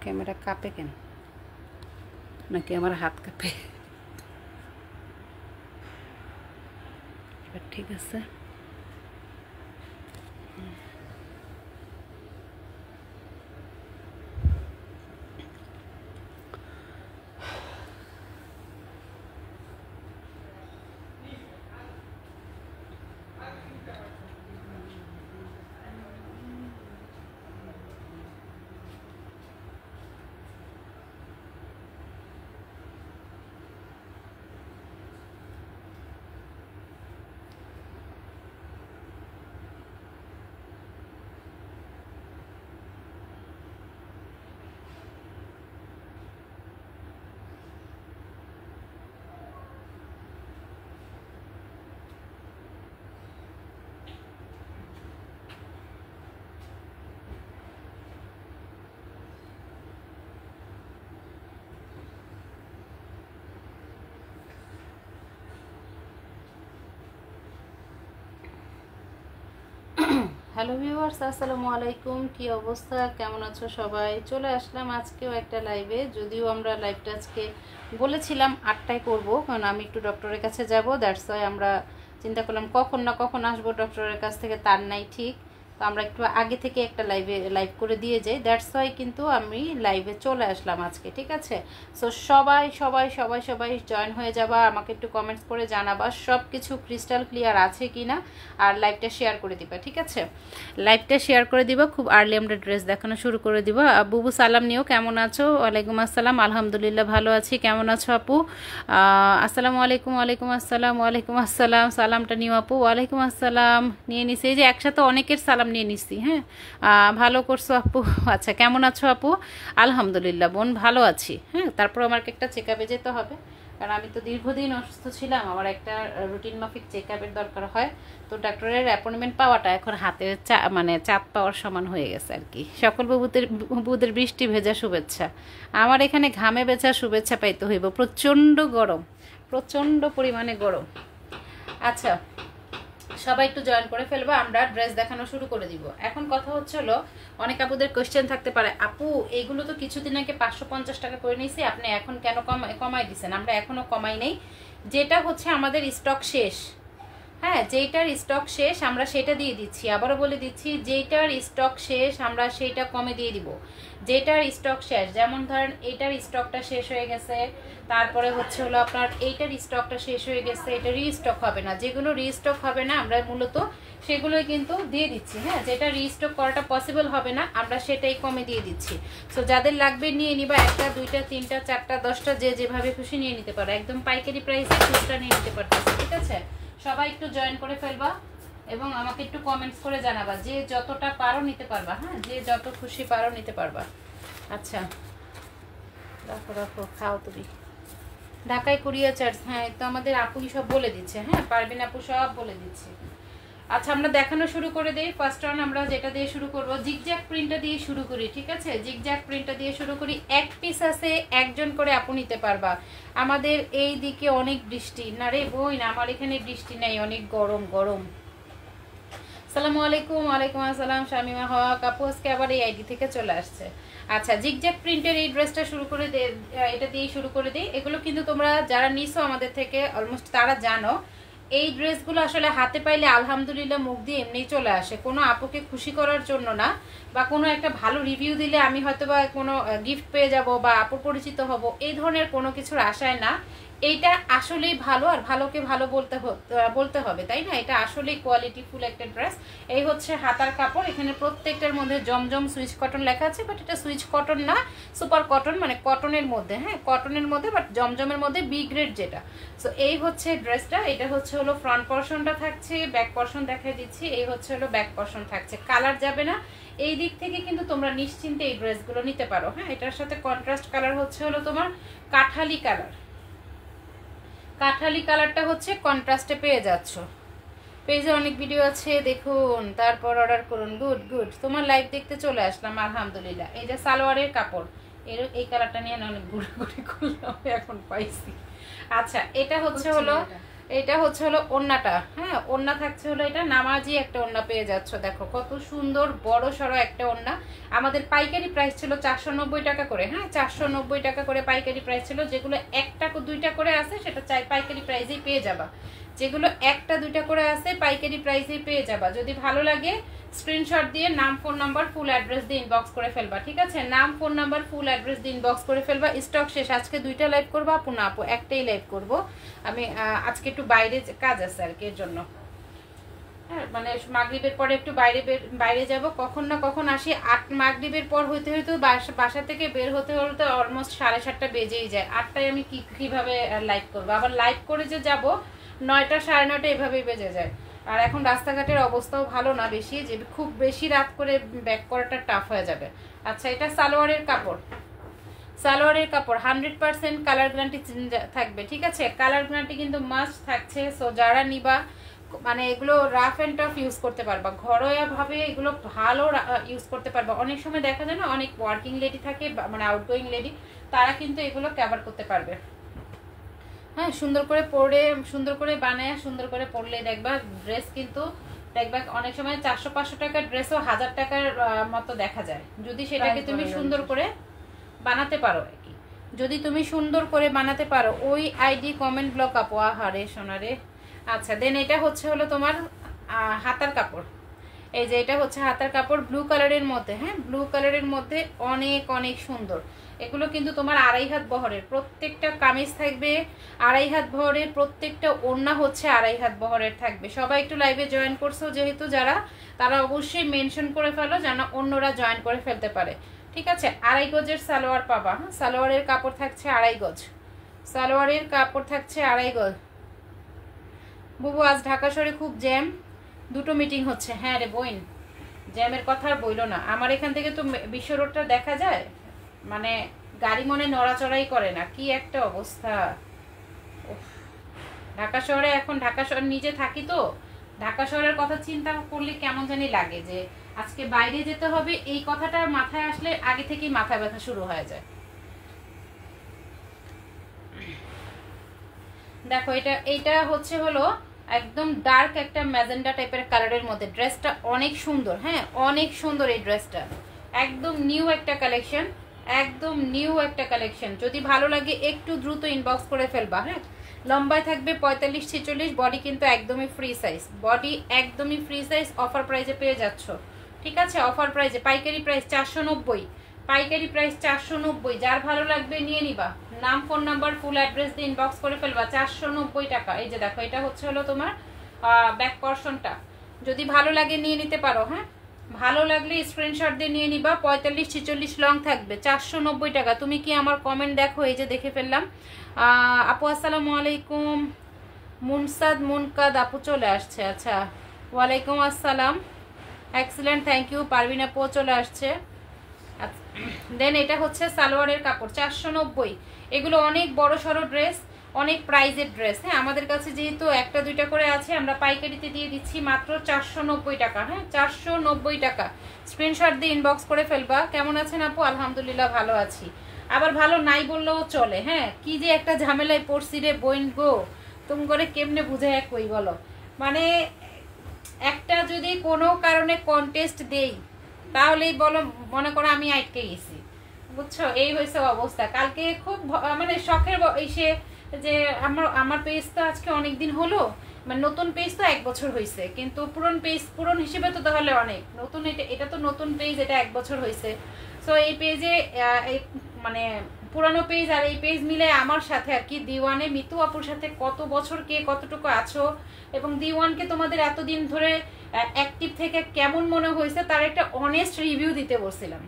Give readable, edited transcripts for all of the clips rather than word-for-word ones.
Camera কাঁপে কেন, নাকি আমার হাত কাঁপে? এবার ঠিক আছে। হ্যালো ভিউয়ার্স, আসসালামু আলাইকুম। কি অবস্থা, কেমন আছো সবাই? চলে আসলাম আজকেও একটা লাইভে। যদিও আমরা লাইভটা আজকে বলেছিলাম 8টায় করব, কারণ আমি একটু ডক্টরের কাছে যাব। দ্যাটস ওয়াই আমরা চিন্তা করলাম কখন না কখন আসবো ডক্টরের কাছ থেকে, তার নাই ঠিক। তো আমরা একটু আগে থেকে একটা লাইভ করে দিয়ে যাই। দ্যাটস ওয়াই কিন্তু আমি লাইভে চলে আসলাম আজকে, ঠিক আছে? সো সবাই সবাই সবাই সবাই জয়েন হয়ে যাবা, আমাকে একটু কমেন্টস করে জানাবা সব কিছু ক্রিস্টাল ক্লিয়ার আছে কি না, আর লাইভটা শেয়ার করে দিবা, ঠিক আছে? লাইভটা শেয়ার করে দিবা। খুব আর্লি আমরা ড্রেস দেখানো শুরু করে দিবা। বুবু সালাম নিও, কেমন আছো? ওয়ালাইকুম আসসালাম, আলহামদুলিল্লাহ ভালো আছি। কেমন আছো আপু? আসসালামু আলাইকুম। ওয়ালাইকুম আসসালাম। ওয়ালাইকুম আসসালাম। সালামটা নিও আপু। ওয়ালাইকুম আসসালাম নিয়ে নিছি। এই যে একসাথে অনেকের সালাম নিয়ে নিচ্ছি। হ্যাঁ, ভালো করছো আপু। আচ্ছা, কেমন আছো আপু? আলহামদুলিল্লাহ বোন, ভালো আছি। হ্যাঁ, তারপর আমাকে একটা চেক আপে যেতে হবে, কারণ আমি তো দীর্ঘদিন অসুস্থ ছিলাম। আমার একটা রুটিন মাফিক চেক আপের দরকার হয়। তো ডক্টরের অ্যাপয়েন্টমেন্ট পাওয়াটা এখন হাতের মানে চাপ পাওয়ার সমান হয়ে গেছে আর কি। সকল বুবুদের বৃষ্টি ভেজা শুভেচ্ছা। আমার এখানে ঘামে ভেজা শুভেচ্ছা পাইতে হইব। প্রচণ্ড গরম, প্রচণ্ড পরিমাণে গরম। আচ্ছা, সবাই একটু জয়েন করে ফেলবো, আমরা ড্রেস দেখানো শুরু করে দিব। এখন কথা হচ্ছে হলো, অনেক আপুদের কোয়েশ্চেন থাকতে পারে, আপু এইগুলো তো কিছুদিন আগে 550 টাকা করে নিয়েছি, আপনি এখন কেন কমাই দিচ্ছেন? আমরা এখনো কমাই নেই। যেটা হচ্ছে আমাদের স্টক শেষ, হ্যাঁ, যেইটার স্টক শেষ আমরা সেটা দিয়ে দিচ্ছি। আবারও বলে দিচ্ছি, যেইটার স্টক শেষ আমরা সেইটা কমে দিয়ে দিব। যেটার স্টক শেষ, যেমন ধরেন এইটার স্টকটা শেষ হয়ে গেছে, তারপরে হচ্ছে হলো আপনার এইটার স্টকটা শেষ হয়ে গেছে, এটা রিস্টক হবে না। যেগুলো রিস্টক হবে না আমরা মূলত সেগুলোই কিন্তু দিয়ে দিচ্ছি। হ্যাঁ, যেটা রিস্টক করাটা পসিবল হবে না আমরা সেটাই কমে দিয়ে দিচ্ছি। সো যাদের লাগবে নিয়ে নিবা, 1টা 2টা 3টা 4টা 10টা, যে যেভাবে খুশি নিয়ে নিতে পারো। একদম পাইকারি প্রাইসে খুচরা নিয়ে নিতে পারতেছে, ঠিক আছে? সবাই একটু জয়েন করে ফেলবা এবং আমাকে একটু কমেন্টস করে জানাবা, যে যতটা পারো নিতে পারবা। হ্যাঁ, যে যত খুশি পারো নিতে পারবা। আচ্ছা, রাখো রাখো, খাও তুমি। ঢাকায় কুরিয়ার চার্জ, হ্যাঁ তো আমাদের আপুই সব বলে দিচ্ছে। হ্যাঁ, পারবেন আপু সব বলে দিচ্ছে। আচ্ছা, আমরা দেখানো শুরু করে দিই। ফার্স্ট রাউন্ড আমরা যেটা দিয়ে শুরু করব, জিগজ্যাগ প্রিন্টটা দিয়ে শুরু করি, ঠিক আছে? জিগজ্যাগ প্রিন্টটা দিয়ে শুরু করি। এক পিস আছে, একজন করে আপু নিতে পারবা। আমাদের এই দিকে অনেক বৃষ্টি না রে বোন, আমার এখানে বৃষ্টি নাই, অনেক গরম গরম। আসসালামু আলাইকুম। ওয়ালাইকুম আসসালাম শামিমা হক আপু, আজকে আবার এই আইডি থেকে চলে আসছে। আচ্ছা, জিগজ্যাগ প্রিন্টের এই ড্রেসটা শুরু করে দে, এটা দিয়ে শুরু করে দিই। এগুলো কিন্তু তোমরা যারা নিছো আমাদের থেকে অলমোস্ট তারা জানো, এই ড্রেসগুলো আসলে হাতে পাইলে আলহামদুলিল্লাহ মুখ দিয়ে এমনি চলে আসে। কোনো আপুকে খুশি করার জন্য না, বা কোনো একটা ভালো রিভিউ দিলে আমি হয়তো বা কোনো গিফট পেয়ে যাব বা আপু পরিচিত হব, এই ধরনের কোনো কিছুর আশায় না। এইটা আসলেই ভালো, আর ভালোকে ভালো বলতে হবে, তাই না? এটা আসলেই কোয়ালিটিফুল একটা ড্রেস। এই হচ্ছে হাতার কাপড়। এখানে প্রত্যেকটার মধ্যে জমজম সুইচ কটন লেখা আছে, বাট এটা সুইচ কটন না, সুপার কটন, মানে কটনের মধ্যে। হ্যাঁ, কটনের মধ্যে, বাট জমজমের মধ্যে বি গ্রেড যেটা। সো এই হচ্ছে ড্রেসটা। এটা হচ্ছে হলো ফ্রন্ট পোর্শনটা থাকছে, ব্যাক পোর্শন দেখাই দিচ্ছি। এই হচ্ছে হলো ব্যাক পোর্শন থাকছে। কালার যাবে না, এই দিক থেকে কিন্তু তোমরা নিশ্চিন্তে এই ড্রেসগুলো নিতে পারো। হ্যাঁ, এটার সাথে কন্ট্রাস্ট কালার হচ্ছে হলো তোমার কাঠালি কালার। কাঠালি কালারটা হচ্ছে কন্ট্রাস্টে পেয়ে যাচ্ছ। পেজে অনেক ভিডিও আছে দেখুন, তারপর অর্ডার করুন। গুড গুড, তোমার লাইভ দেখতে চলে আসলাম আলহামদুলিল্লাহ। এই যে সালোয়ারের কাপড়, এই কালারটা নিয়ে অনেক ঘুরে করলাম, এখন পাইছি। আচ্ছা, এটা হচ্ছে হলো ওড়নাটা। হ্যাঁ, ওড়না থাকছে হলো এটা নামাজি একটা ওড়না পেয়ে যাচ্ছ। দেখো কত সুন্দর বড় সড়ো একটা ওড়না। আমাদের পাইকারি প্রাইস ছিল 490 টাকা করে। হ্যাঁ, 490 টাকা করে পাইকারি প্রাইস ছিল। যেগুলো একটা দুইটা করে আছে সেটা পাইকারি প্রাইসেই পেয়ে যাবা। যেগুলো একটা দুইটা করে আছে পাইকারি প্রাইসেই পেয়ে যাবা। যদি ভালো লাগে স্ক্রিনশট দিয়ে নাম, ফোন নাম্বার, ফুল অ্যাড্রেস দিয়ে ইনবক্স করে ফেলবা। ঠিক আছে, নাম, ফোন নাম্বার, ফুল অ্যাড্রেস দিয়ে ইনবক্স করে ফেলবা। স্টক শেষ। আজকে 2টা লাইভ করবো আপু? না আপু, একটাই লাইভ করব। আমি আজকে একটু বাইরে কাজ আছে আর কি, এর জন্য। হ্যাঁ, মানে মাগরিবের পরে একটু বাইরে যাব, কখন না কখন আসি। মাগরিবের পর হইতে হইতে বাসা থেকে বের হতে হতে অলমোস্ট 7:30 বেজেই যায়। 8টায় আমি কিভাবে লাইভ করবো? আবার লাইভ করে যে যাব 9টা 9:30 এভাবেই বেজে যায়। আর এখন রাস্তাঘাটের অবস্থাও ভালো না বেশি, যে খুব বেশি রাত করে ব্যাক করাটা টাফ হয়ে যাবে। আচ্ছা, এটা সালোয়ারের কাপড়। 100% কালার গ্যারান্টি থাকবে। ঠিক আছে, কালার গ্যারান্টি কিন্তু মাস্ট থাকছে। সো যারা নিবা, মানে এগুলো রাফ অ্যান্ড টাফ ইউজ করতে পারবা, ঘরোয়া ভাবে এগুলো ভালো ইউজ করতে পারবা। অনেক সময় দেখা যায় না, অনেক ওয়ার্কিং লেডি থাকে, মানে আউটগোয়িং লেডি, তারা কিন্তু এগুলো কভার করতে পারবে। হ্যাঁ, সুন্দর করে পরে, সুন্দর করে বানায়, সুন্দর করে পরলে দেখবা ড্রেস কিন্তু দেখবা অনেক সময় 400-500 টাকার ড্রেসও 1000 টাকার মতো দেখা যায়, যদি সেটাকে তুমি সুন্দর করে বানাতে পারো। যদি তুমি সুন্দর করে বানাতে পারো। ওই আইডি কমেন্ট ব্লক আপু, আহারে সোনারে। আচ্ছা, দেন এটা হচ্ছে হলো তোমার হাতার কাপড়। এই যে এটা হচ্ছে হাতার কাপড় ব্লু কালারের মধ্যে। হ্যাঁ, ব্লু কালারের মধ্যে অনেক অনেক সুন্দর। এগুলো কিন্তু তোমার 2.5 হাত বহরের, প্রত্যেকটা কামিজ থাকবে 2.5 হাত বহরের, প্রত্যেকটা ওড়না হচ্ছে 2.5 হাত বহরের থাকবে। সবাই একটু লাইভে জয়েন করছো যেহেতু, যারা, তারা অবশ্যই মেনশন করে ফেলো যেন অন্যরা জয়েন করে ফেলতে পারে। ঠিক আছে, 2.5 গজের সালোয়ার পাবা। হ্যাঁ, সালোয়ারের কাপড় থাকছে 2.5 গজ। সালোয়ারের কাপড় থাকছে 2.5 গজ। বুবু, আজ ঢাকা শহরে খুব জ্যাম, 2টো মিটিং হচ্ছে। হ্যাঁ রে বোন, জ্যামের কথা আর বইলো না। আমার এখান থেকে তো বিশ্ব রোডটা দেখা যায়, মানে গাড়ি মনে নড়াচড়াই করে না, কি একটা অবস্থা। ঢাকা শহরে এখন, ঢাকা শহর নিজে থাকি তো, ঢাকা শহরের কথা চিন্তা করলে কেমন জানি লাগে যে আজকে বাইরে যেতে হবে, এই কথাটা মাথায় আসলে আগে থেকেই মাথা ব্যথা শুরু হয়ে যায়। দেখো এইটা হচ্ছে হলো একদম ডার্ক একটা ম্যাজেন্ডা টাইপের কালারের মধ্যে। ড্রেসটা অনেক সুন্দর। হ্যাঁ, অনেক সুন্দর এই ড্রেসটা, একদম নিউ একটা কালেকশন, একদম নিউ একটা কালেকশন। যদি ভালো লাগে একটু দ্রুত ইনবক্স করে ফেলবা। হ্যাঁ, লম্বায় থাকবে 45-46, বডি কিন্তু একদমই ফ্রি সাইজ, বডি একদমই ফ্রি সাইজ। অফার প্রাইসে পেয়ে যাচ্ছ। ঠিক আছে, অফার প্রাইসে, পাইকারি প্রাইস 490, পাইকারি প্রাইস 490। যার ভালো লাগবে নিয়ে নিবা। নাম, ফোন নাম্বার, ফুল অ্যাড্রেস দিয়ে ইনবক্স করে ফেলবা। 490 টাকা। এই যে দেখো, এটা হচ্ছে হলো তোমার ব্যাক পর্শনটা। যদি ভালো লাগে নিয়ে নিতে পারো। হ্যাঁ, ভালো লাগলে স্ক্রিনশট দিয়ে নিয়ে নিবা। 45-46 লং থাকবে, 490 টাকা। তুমি কি আমার কমেন্ট দেখো? এই যে দেখে ফেললাম। আপু আসসালামু আলাইকুম। মুনকাদ আপু চলে আসছে। আচ্ছা, ওয়ালাইকুম আসসালাম। Excellent, thank you. পারভিন আপু চলে আসছে। দেন এটা হচ্ছে সালোয়ারের কাপড়, 490। এগুলো অনেক বড় সড়ো ড্রেস, অনেক প্রাইজের ড্রেস। হ্যাঁ, আমাদের কাছে যেহেতু একটা দুইটা করে আছে, আমরা পাইকারিতে দিয়ে দিচ্ছি মাত্র 490 টাকা। হ্যাঁ, 490 টাকা। স্ক্রিনশট দিয়ে ইনবক্স করে ফেলবা। কেমন আছেন আপু? আলহামদুলিল্লাহ ভালো আছি। আবার ভালো নাই বললেও চলে। হ্যাঁ, কি যে একটা ঝামেলায় পড়ছি রে বোন গো, তুমি করে কেমনে বুঝে কই বলো। মানে একটা যদি কোনো কারণে কন্টেস্ট দেই, তাহলেই বলো মনে করো আমি আটকে গেছি, বুঝছো? এই হয়েছে অবস্থা। কালকে খুব মানে শখের এসে যে আমার পেজ তো আজকে অনেকদিন হলো, মানে নতুন পেজ তো 1 বছর হয়েছে, কিন্তু পুরন হিসেবে তো তাহলে অনেক নতুন। এটা তো নতুন পেজ, এটা 1 বছর হয়েছে। সো এই পেজে মানে পুরানো পেজ আর এই পেজ মিলে আমার সাথে আর কি দিওয়ানে মিতু আপুর সাথে কত বছর কে কতটুকু আছো, এবং দিওয়ানকে তোমাদের এতদিন ধরে অ্যাক্টিভ থেকে কেমন মনে হয়েছে তার একটা অনেস্ট রিভিউ দিতে বলছিলাম,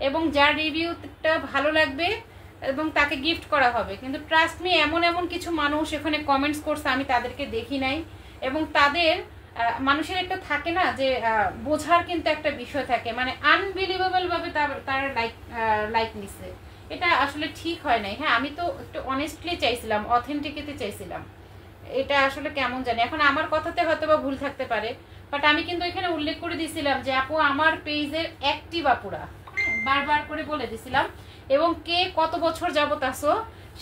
এবং যার রিভিউটা ভালো লাগবে এবং তাকে গিফট করা হবে। কিন্তু ট্রাস্ট মি, এমন কিছু মানুষ এখানে কমেন্টস করছে আমি তাদেরকে দেখি নাই, এবং তাদের মানুষের একটা থাকে না যে বোঝার কিন্তু একটা বিষয় থাকে, মানে আনবিলিভেবল ভাবে তারা লাইক নিচ্ছে, এটা আসলে ঠিক হয় নাই। হ্যাঁ, আমি তো একটু অনেস্টলি চাইছিলাম, অথেন্টিকিটি চাইছিলাম, এটা আসলে কেমন জানি, এখন আমার কথাতে হয়তো বা ভুল থাকতে পারে, বাট আমি কিন্তু এখানে উল্লেখ করে দিয়েছিলাম যে আপু আমার পেজের অ্যাক্টিভ আপুরা, বারবার করে বলে দিছিলাম, এবং কে কত বছর যাবত আসো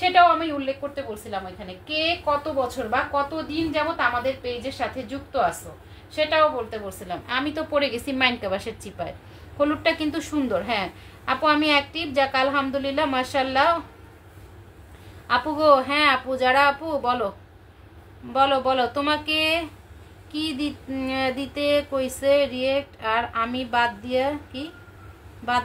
সেটাও আমি উল্লেখ করতে বলছিলাম ওইখানে, কে কত বছর বা কত দিন যাবত আমাদের পেজের সাথে যুক্ত আসো সেটাও বলতে বলছিলাম। আমি তো পড়ে গেছি মাইনকা বাসের চিপায়, হলুদটা কিন্তু সুন্দর। হ্যাঁ আপু আমি অ্যাক্টিভ, যাক আলহামদুলিল্লাহ মাশাআল্লাহ। আপু গো, হ্যাঁ আপু, যারা আপু বলো বলো বলো, তোমাকে কি দিতে কইছে রিয়েক্ট, আর আমি বাদ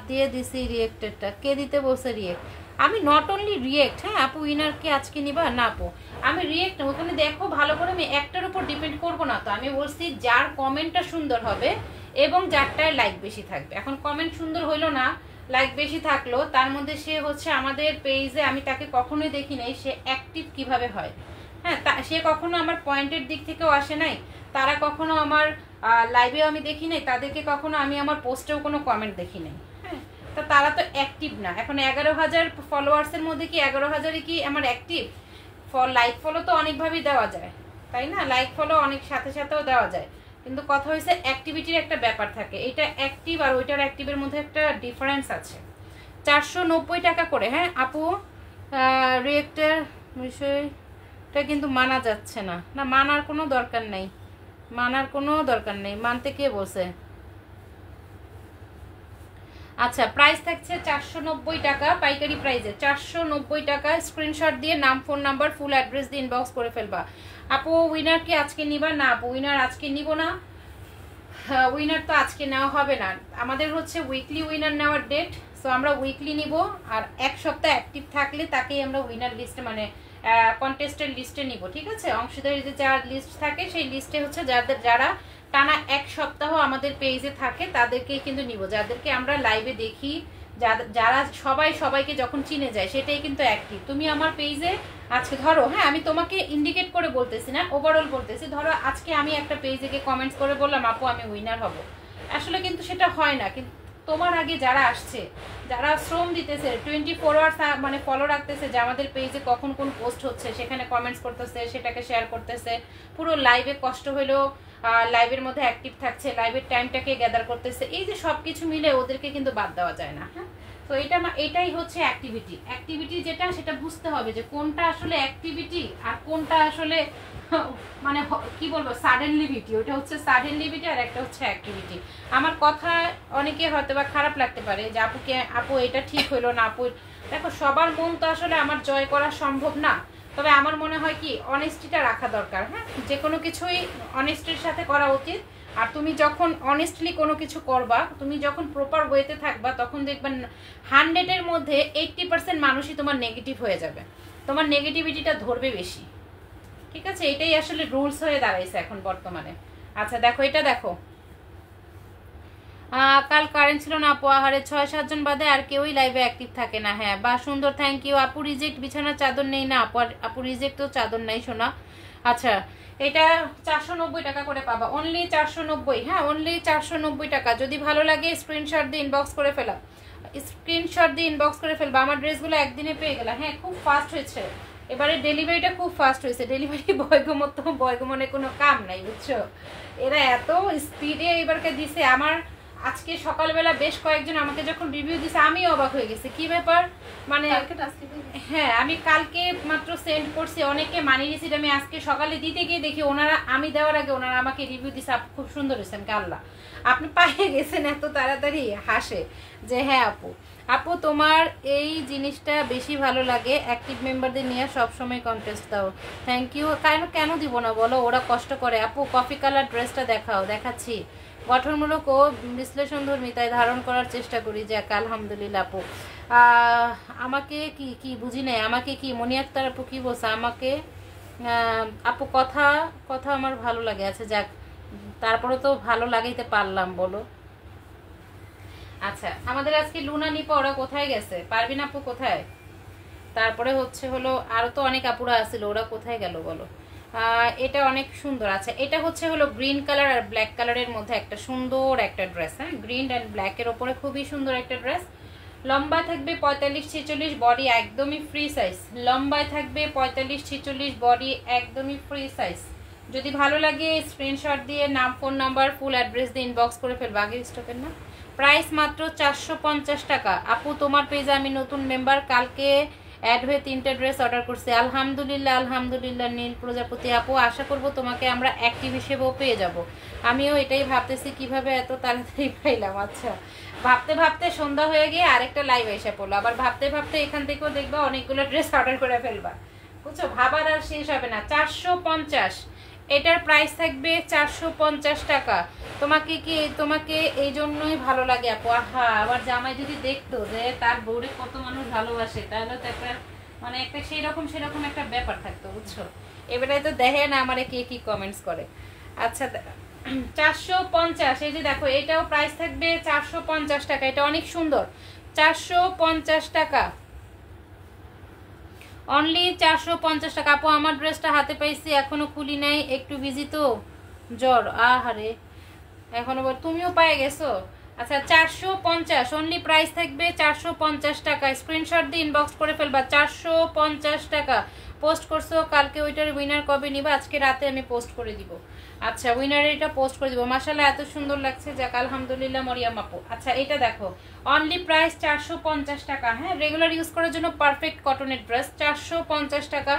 দিয়ে দিছি রিয়েক্টেরটা, কে দিতে বলছে রিয়েক্ট? আমি নট অনলি রিয়েক্ট, হ্যাঁ আপু উইনারকে আজকে নিবা না আপু, আমি রিয়েক্ট ওখানে দেখো ভালো করে, আমি একটার উপর ডিপেন্ড করব না তো, আমি বলছি যার কমেন্টটা সুন্দর হবে এবং যারটায় লাইক বেশি থাকবে। এখন কমেন্ট সুন্দর হইলো না, লাইক বেশি থাকলো, তার মধ্যে সে হচ্ছে আমাদের পেজে, আমি তাকে কখনোই দেখি নাই সে অ্যাক্টিভ কিভাবে হয়। হ্যাঁ সে কখনো আমার পয়েন্টের দিক থেকেও আসে নাই, তারা কখনো আমার লাইভেও আমি দেখি নাই, তাদেরকে কখনো আমি আমার পোস্টেও কোনো কমেন্ট দেখি নাই। হ্যাঁ তা তারা তো অ্যাক্টিভ না। এখন 11,000 ফলোয়ার্সের মধ্যে কি 11,000-ই কি আমার অ্যাক্টিভ? লাইক ফলো তো অনেকভাবেই দেওয়া যায়, তাই না? লাইক ফলো অনেক সাথে সাথেও দেওয়া যায়, কিন্তু কথা হয়েছে অ্যাক্টিভিটির একটা ব্যাপার থাকে, এটা অ্যাক্টিভ আর ওইটার অ্যাক্টিভের মধ্যে একটা ডিফারেন্স আছে। 490 টাকা করে। হ্যাঁ আপু রিয়েক্টের বিষয়টা কিন্তু মানা যাচ্ছে না, না মানার কোনো দরকার নেই, মানার কোনো দরকার নেই, মানতে কে বলছে? আচ্ছা প্রাইস থাকছে 490 টাকা, পাইকারি প্রাইসে 490 টাকা। স্ক্রিনশট দিয়ে নাম, ফোন নাম্বার, ফুল অ্যাড্রেস দিয়ে ইনবক্স করে ফেলবা। আপু উইনার কি আজকে নিবা? না আপু উইনার আজকে নিব না, উইনার তো আজকে নেওয়া হবে না, আমাদের হচ্ছে উইকলি উইনার নেওয়ার ডেট, সো আমরা উইকলি নিব, আর এক সপ্তাহ অ্যাক্টিভ থাকলে তাকেই আমরা উইনার লিস্টে মানে কন্টেস্টের লিস্টে নিব, ঠিক আছে? অংশীদারিদের যার লিস্ট থাকে সেই লিস্টে হচ্ছে যারা টানা এক সপ্তাহ আমাদের পেজে থাকে তাদেরকেই কিন্তু নিব, যাদেরকে আমরা লাইভে দেখি, যারা সবাইকে যখন চিনে যায় সেটাই কিন্তু অ্যাক্টিভ। তুমি আমার পেজে আজকে ধরো, হ্যাঁ আমি তোমাকে ইন্ডিকেট করে বলতেছি না, ওভারঅল বলতেছি, ধরো আজকে আমি একটা পেজে গিয়ে কমেন্টস করে বললাম আপু আমি উইনার হব, আসলে কিন্তু সেটা হয় না। কিন্তু তোমার আগে যারা আসছে, যারা শ্রম দিতেছে, 24 আওয়ার্স মানে ফলো রাখতেছে যে আমাদের পেজে কখন কোন পোস্ট হচ্ছে সেখানে কমেন্টস করতেছে, সেটাকে শেয়ার করতেছে, পুরো লাইভে কষ্ট হলেও লাইভের মধ্যে অ্যাক্টিভ থাকছে, লাইভের টাইমটাকে গ্যাদার করতেছে, এই যে সব কিছু মিলে ওদেরকে কিন্তু বাদ দেওয়া যায় না। হ্যাঁ তো এটাই হচ্ছে অ্যাক্টিভিটি যেটা, সেটা বুঝতে হবে যে কোনটা আসলে অ্যাক্টিভিটি আর কোনটা আসলে মানে কি বলবো সাডেনলিভিটি, ওটা হচ্ছে সাডেনলিভিটি আর একটা হচ্ছে অ্যাক্টিভিটি। আমার কথা অনেকে হয়তো বা খারাপ লাগতে পারে যে আপু এটা ঠিক হইলো না, আপু দেখো সবার মন তো আসলে আমার জয় করা সম্ভব না, তবে আমার মনে হয় কি অনেস্টিটা রাখা দরকার। হ্যাঁ যে কোনো কিছুই অনেস্টির সাথে করা উচিত, আর তুমি যখন অনেস্টলি কোনো কিছু করবা, তুমি যখন প্রপার ওয়েতে থাকবা, তখন দেখবেন 100-এর মধ্যে 80% মানুষই তোমার নেগেটিভ হয়ে যাবে, তোমার নেগেটিভিটিটা ধরবে বেশি, ঠিক আছে? এটাই আসলে রুলস হয়ে দাঁড়াইছে এখন বর্তমানে। আচ্ছা দেখো এটা দেখো, কাল কারেন্ট ছিল না আপু, আহারে 6-7 জন বাদে আর কেউই লাইভে অ্যাক্টিভ থাকে না। হ্যাঁ বা সুন্দর, থ্যাংক ইউ আপু। রিজেক্ট বিছানার চাদর নেই না আপু রিজেক্ট তো চাদর নাই শোনা। আচ্ছা এটা 490 টাকা করে পাবা, অনলি 490। হ্যাঁ অনলি 490 টাকা। যদি ভালো লাগে স্ক্রিনশট দিয়ে ইনবক্স করে ফেলা, স্ক্রিনশট দিয়ে ইনবক্স করে ফেলবা। আমার ড্রেসগুলো একদিনে পেয়ে গেলাম। হ্যাঁ খুব ফাস্ট হয়েছে এবারে, ডেলিভারিটা খুব ফাস্ট হয়েছে। ডেলিভারি বয়গমনে কোনো কাম নাই বুঝছো, এরা এত স্পিডে এবারকে দিছে। আমার আজকে সকালবেলা বেশ কয়েকজন আমাকে যখন রিভিউ দিছে আমি অবাক হয়ে গেছি, কি ব্যাপার মানে। হ্যাঁ আমি কালকে মাত্র সেন্ড করছি, অনেকে মানি রিসিট আমি আজকে সকালে দিতে গিয়ে দেখি ওনারা আমি দেওয়ার আগে ওনারা আমাকে রিভিউ দিছে, আপু খুব সুন্দর হয়েছেন, আল্লাহ আপনি পাইয়ে গেছেন এত তাড়াতাড়ি। হাসে যে হ্যাঁ আপু তোমার এই জিনিসটা বেশি ভালো লাগে, অ্যাক্টিভ মেম্বারদের নিয়ে সবসময় কন্টেস্ট দাও। Thank you. কেন দিব না বলো, ওরা কষ্ট করে। আপু কফি কালার ড্রেসটা দেখাচ্ছি, গঠনমূলক ও বিশ্লেষণধর্মী, তাই ধারণ করার চেষ্টা করি। যাক আলহামদুলিল্লাহ আপু। আমাকে কি বুঝি নাই, আমাকে কি মনি আক্তার আপু কি বলছে আমাকে? আপু কথা আমার ভালো লাগে। আচ্ছা যাক, তারপরে তো ভালো লাগাইতে পারলাম বলো। আচ্ছা আমাদের আজকে লুনা নিপা ওরা কোথায় গেছে? পারবিন আপু কোথায়? তারপরে হলো আরো তো অনেক আপুরা আছিল, ওরা কোথায় গেল বলো। এটা অনেক সুন্দর। আচ্ছা এটা হলো গ্রিন কালার আর ব্ল্যাক কালারের মধ্যে একটা সুন্দর একটা ড্রেস। হ্যাঁ গ্রিন অ্যান্ড ব্ল্যাকের ওপরে খুবই সুন্দর একটা ড্রেস। লম্বায় থাকবে 45-46, বডি একদমই ফ্রি সাইজ। লম্বায় থাকবে 45-46, বডি একদমই ফ্রি সাইজ। যদি ভালো লাগে স্ক্রিনশট দিয়ে নাম, ফোন নাম্বার, ফুল অ্যাড্রেস দিয়ে ইনবক্স করে ফেলবো। আগের স্টকের না, প্রাইস মাত্র 450 টাকা। আপু তোমার পেজে আমি নতুন মেম্বার, কালকে অ্যাড হয়ে 3টা ড্রেস অর্ডার করছি। আলহামদুলিল্লাহ আলহামদুলিল্লাহ নীল প্রজাপতি আপু, আশা করব তোমাকে আমরা অ্যাক্টিভ হিসেবেও পেয়ে যাব। আমিও এটাই ভাবতেছি কিভাবে এত তাড়াতাড়ি পাইলাম। আচ্ছা, ভাবতে ভাবতে সন্ধ্যা হয়ে গিয়ে আরেকটা লাইভ এসে পড়লো। আবার ভাবতে ভাবতে এখান থেকেও দেখবা অনেকগুলো ড্রেস অর্ডার করে ফেলবা, বুঝছো? ভাবার আর শেষ হবে না। 450, এটার প্রাইস থাকবে 450 টাকা। তোমাকে এই জন্যই ভালো লাগে আপু। আহা, আবার জামাই যদি দেখতো যে তার বউরে কত মানুষ ভালোবাসে, তাহলে তো একটা মানে একটা সেরকম একটা ব্যাপার থাকতো, বুঝছো? এবারে তো দেখে না আমারে কে কি কমেন্টস করে। আচ্ছা 450, এই যে দেখো এটাও প্রাইস থাকবে 450 টাকা। এটা অনেক সুন্দর, 450 টাকা অনলি, 450 টাকা। আপু আমার ড্রেসটা হাতে পাইছি, এখনো খুলি নাই, একটু বিজি তো, জ্বর। আহারে, এখনো তুমিও পেয়ে গেছো? আচ্ছা 450 অনলি, প্রাইস থাকবে 450 টাকা। স্ক্রিনশট দিয়ে ইনবক্স করে ফেলবা। 450 টাকা পোস্ট করছো, কালকে ওইটার উইনার কবে নিবা? আজকে রাতে আমি পোস্ট করে দিব। আচ্ছা, উইনার এটা পোস্ট করে দিব। মাশাআল্লাহ এত সুন্দর লাগছে, যাক আলহামদুলিল্লাহ মরিয়াম আপু। আচ্ছা এটা দেখো, অনলি প্রাইস 450 টাকা। হ্যাঁ, রেগুলার ইউজ করার জন্য পারফেক্ট কটনের ড্রেস, 450 টাকা।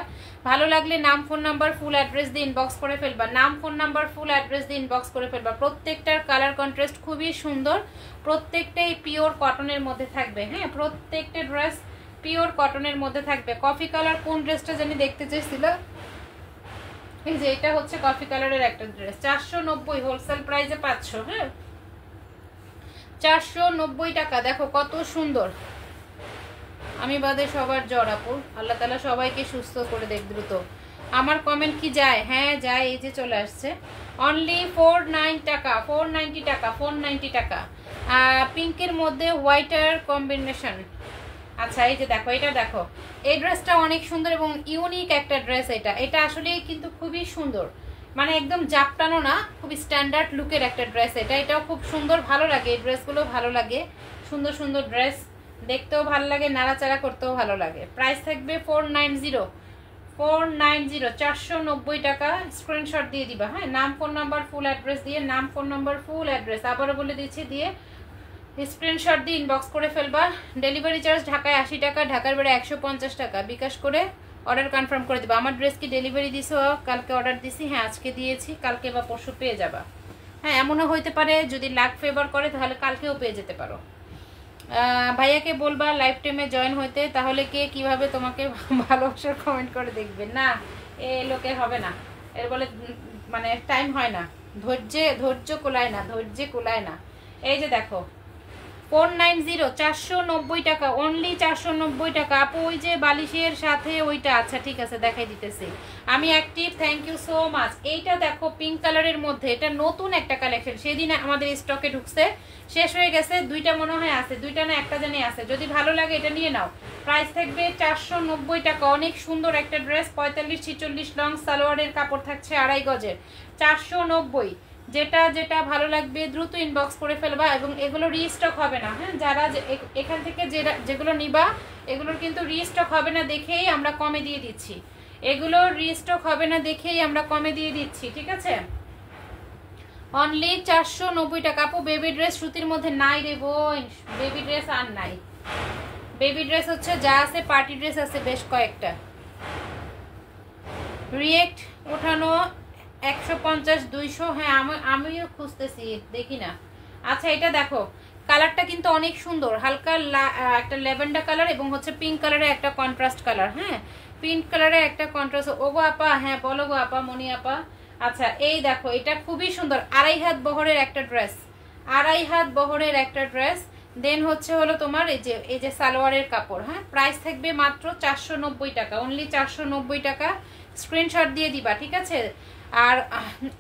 ভালো লাগলে নাম, ফোন নাম্বার, ফুল অ্যাড্রেস দিয়ে ইনবক্স করে ফেলবা। নাম, ফোন নাম্বার, ফুল অ্যাড্রেস দিয়ে ইনবক্স করে ফেলবা। প্রত্যেকটার কালার কন্ট্রাস্ট খুবই সুন্দর, প্রত্যেকটাই পিওর কটনের মধ্যে থাকবে। হ্যাঁ, প্রত্যেকটা ড্রেস পিওর কটনের মধ্যে থাকবে। কফি কালার কোন ড্রেসটা জানি দেখতে চাইছিল, এই যে এটা হচ্ছে কফি কালারের একটা ড্রেস। 490, হোলসেল প্রাইসে 500। হ্যাঁ, 490 টাকা। দেখো কত সুন্দর। আমি বাদে সবার জ্বর আপু, আল্লাহ তাআলা সবাইকে সুস্থ করে দেখ দ্রুত। আমার কমেন্ট কি যায়? হ্যাঁ যায়, এই যে চলে আসছে। অনলি 49 টাকা, 490 টাকা, 490 টাকা। পিঙ্কের মধ্যে হোয়াইটার কম্বিনেশন। আচ্ছা এই যে দেখো, এটা দেখো, এই ড্রেসটা অনেক সুন্দর এবং ইউনিক একটা ড্রেস। এটা আসলে কিন্তু খুবই সুন্দর, মানে একদম জাপটানো না, খুবই স্ট্যান্ডার্ড লুকের একটা ড্রেস। এটাও খুব সুন্দর, ভালো লাগে। এই ড্রেসগুলো ভালো লাগে, সুন্দর সুন্দর ড্রেস, দেখতেও ভালো লাগে, নাড়াচাড়া করতেও ভালো লাগে। প্রাইস থাকবে 490, 490 টাকা। স্ক্রিনশট দিয়ে দিবা। হ্যাঁ, নাম, ফোন নাম্বার, ফুল অ্যাড্রেস দিয়ে, নাম, ফোন নাম্বার, ফুল অ্যাড্রেস আবারও বলে দিচ্ছি, দিয়ে স্ক্রিনশট দিয়ে ইনবক্স করে ফেলবা। ডেলিভারি চার্জ ঢাকায় 80 টাকা, ঢাকার বাইরে 150 টাকা। বিকাশ করে অর্ডার কনফার্ম করে দিবা। আমার ড্রেস কি ডেলিভারি দিছো? কালকে অর্ডার দিছি। হ্যাঁ আজকে দিয়েছি, কালকে বা পরশু পেয়ে যাবা। হ্যাঁ, এমনও হইতে পারে যদি লাক ফেভার করে তাহলে কালকেও পেয়ে যেতে পারো। ভাইয়াকে বলবা লাইভ টাইমে জয়েন হইতে, তাহলে কে কিভাবে তোমাকে ভালোবাসার কমেন্ট করে দেখবে। না, এ লোকে হবে না, এর বলে মানে টাইম হয় না, ধৈর্য কোলায় না, ধৈর্য কোলায় না। এই যে দেখো 490, 490 টাকা অনলি, 490 টাকা। আপু ওই যে বালিশের সাথে ওইটা, আচ্ছা ঠিক আছে দেখাই দিতেছি আমি active, thank you so much. এইটা দেখো পিঙ্ক কালারের মধ্যে, এটা নতুন একটা কালেকশন, সেদিন আমাদের স্টকে ঢুকছে, শেষ হয়ে গেছে। দুইটা মনে হয় আছে, দুইটা না একটা জানি আছে। যদি ভালো লাগে এটা নিয়ে নাও। প্রাইস থাকবে 490 টাকা। অনেক সুন্দর একটা ড্রেস, 45-46 লং সালোয়ারের কাপড় থাকছে 2.5 গজের, 490। যেটা ভালো লাগবে দ্রুত ইনবক্স করে ফেলবা, এবং এগুলো রিস্টক হবে না। হ্যাঁ, যারা এখান থেকে যেগুলো নিবা এগুলোর কিন্তু রিস্টক হবে না, দেখেই আমরা কমে দিয়ে দিচ্ছি। এগুলো রিস্টক হবে না দেখেই আমরা কমে দিয়ে দিচ্ছি, ঠিক আছে? অনলি 490 টাকা। আপু বেবি ড্রেস সুতির মধ্যে নাই রে বোন, বেবি ড্রেস আর নাই। বেবি ড্রেস হচ্ছে যা আছে, পার্টি ড্রেস আছে বেশ কয়েকটা। রিয়েক্ট ওঠানো 150, 200। হ্যাঁ আমিও খুঁজতেছি, দেখি না। আচ্ছা এটা দেখো, কালারটা কিন্তু অনেক সুন্দর, হালকা একটা ল্যাভেন্ডার কালার এবং হচ্ছে পিঙ্ক কালারের একটা কন্ট্রাস্ট কালার। হ্যাঁ, পিঙ্ক কালারের একটা কন্ট্রাস্ট। ওগো আপা, হ্যাঁ বলো গো আপা, মনি আপা। আচ্ছা এই দেখো, এটা খুবই সুন্দর, 2.5 হাত বহরের একটা ড্রেস, 2.5 হাত বহরের একটা ড্রেস। দেন হচ্ছে হলো তোমার এই যে সালোয়ারের কাপড়। হ্যাঁ, প্রাইস থাকবে মাত্র 490 টাকা, অনলি 490 টাকা। স্ক্রিনশট দিয়ে দিবা, ঠিক আছে? আর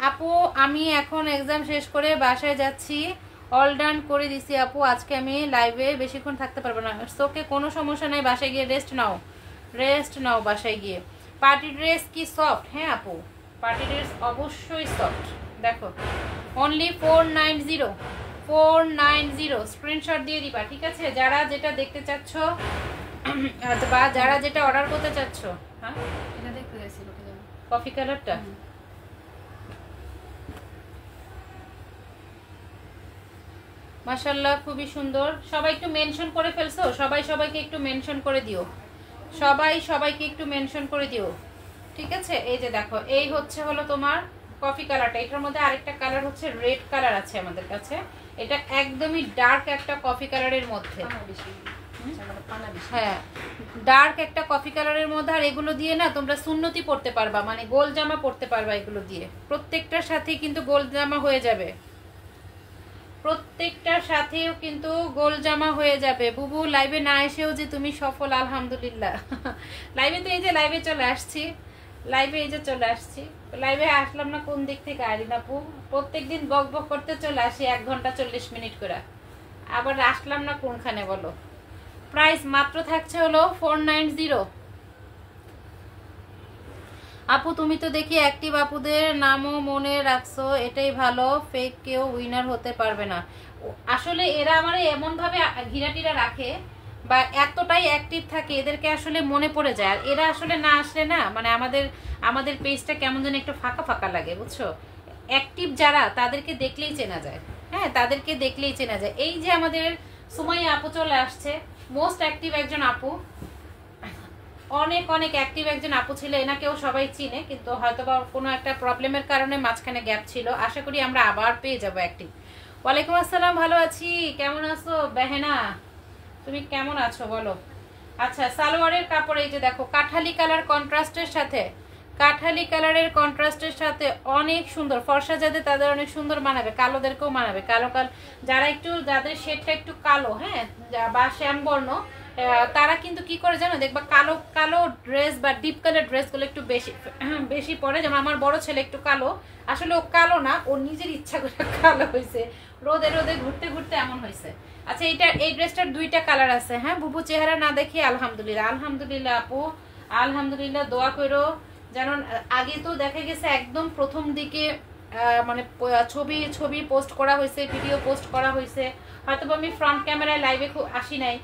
আপু আমি এখন এক্সাম শেষ করে বাসায় যাচ্ছি, অল ডান করে দিছি আপু। আজকে আমি লাইভে বেশিক্ষণ থাকতে পারবো না। ওকে, কোনো সমস্যা নাই, বাসায় গিয়ে রেস্ট নাও বাসায় গিয়ে। পার্টি ড্রেস কি সফট? হ্যাঁ আপু, পার্টি ড্রেস অবশ্যই সফট। দেখো অনলি 490, 490 স্ক্রিনশট দিয়ে দিবা, ঠিক আছে? যারা যেটা দেখতে চাচ্ছ বা যারা যেটা অর্ডার করতে চাচ্ছ। হ্যাঁ, এটা দেখতে গেছি কফি কালারটা। মাশাআল্লাহ খুবই সুন্দর। সবাই একটু মেনশন করে ফেলছো, সবাই সবাইকে একটু মেনশন করে দিও, সবাই সবাইকে একটু মেনশন করে দিও, ঠিক আছে? এই যে দেখো, এই হচ্ছে হলো তোমার কফি কালারটা। এটার মধ্যে আরেকটা কালার হচ্ছে রেড কালার আছে আমাদের কাছে। এটা একদমই ডার্ক একটা কফি কালারের মধ্যে, হ্যাঁ ডার্ক একটা কফি কালারের মধ্যে। আর এগুলো দিয়ে না তোমরা সুন্নতি পড়তে পারবা, মানে গোল জামা পড়তে পারবা এগুলো দিয়ে। প্রত্যেকটার সাথে কিন্তু গোল জামা হয়ে যাবে, প্রত্যেকটার সাথেও কিন্তু গোল জামা হয়ে যাবে। বুবু লাইভে না এসেও যে তুমি সফল, আলহামদুলিল্লাহ। লাইভে তো এই যে লাইভে চলে আসছি, লাইভে এই যে চলে আসছি। লাইভে আসলাম না কোন দিক থেকে আইরিন আপু? প্রত্যেকদিন বক বক করতে চলে আসি 1 ঘন্টা 40 মিনিট করে, আবার আসলাম না কোনখানে বলো? প্রাইস মাত্র থাকছে হলো 490। আপু তুমি তো দেখি অ্যাক্টিভ আপুদের নামও মনে রাখছো, এটাই ভালো। ফেক কেউ উইনার হতে পারবে না। আসলে এরা আমার এমন ভাবে ঘিরাটিরা রাখে বা এতটাই অ্যাক্টিভ থাকে, এদেরকে আসলে মনে পড়ে যায়। আর এরা আসলে না আসলে না, মানে আমাদের পেজটা কেমন যেন একটু ফাঁকা ফাঁকা লাগে, বুঝছো? অ্যাক্টিভ যারা তাদেরকে দেখলেই চেনা যায়, হ্যাঁ তাদেরকে দেখলেই চেনা যায়। এই যে আমাদের সুমাইয়া আপু চলে আসছে, মোস্ট অ্যাক্টিভ একজন আপু, অনেক অনেক অ্যাক্টিভ একজন আপু ছিল। এনাকেও সবাই চিনে, কিন্তু হয়তো বা কোনো একটা প্রবলেমের কারণে মাঝখানে গ্যাপ ছিল। আশা করি আমরা আবার পেয়ে যাবো অ্যাক্টিভ। ওয়ালাইকুম আসসালাম, ভালো আছি। কেমন আছো বেহেনা? তুমি কেমন আছো বলো? আচ্ছা, সালোয়ারের কাপড় এই যে দেখো, কাঠালি কালার কন্ট্রাস্টের সাথে, কাঠালি কালারের কন্ট্রাস্টের সাথে অনেক সুন্দর। ফর্সা যাদের তাদের অনেক সুন্দর মানাবে, কালোদেরকেও মানাবে। কালো যারা একটু, যাদের শেডটা একটু কালো, হ্যাঁ বা শ্যামবর্ণ, তারা কিন্তু কি করে জানো, দেখবা কালো কালো ড্রেস বা ডিপ কালার ড্রেসগুলো একটু বেশি বেশি পরে। যেমন আমার বড় ছেলে একটু কালো, আসলে ও কালো না, ও নিজের ইচ্ছা করে কালো হয়েছে, রোদে রোদে ঘুরতে ঘুরতে এমন হয়েছে। আচ্ছা, এই ড্রেসটার 2টা কালার আছে। হ্যাঁ বুবু, চেহারা না দেখি আলহামদুলিল্লাহ। আলহামদুলিল্লাহ আপু, আলহামদুলিল্লাহ। দোয়া করো যেন। আগে তো দেখা গেছে একদম প্রথম দিকে মানে ছবি পোস্ট করা হয়েছে, ভিডিও পোস্ট করা হয়েছে, হয়তো আমি ফ্রন্ট ক্যামেরায় লাইভে খুব আসি নাই,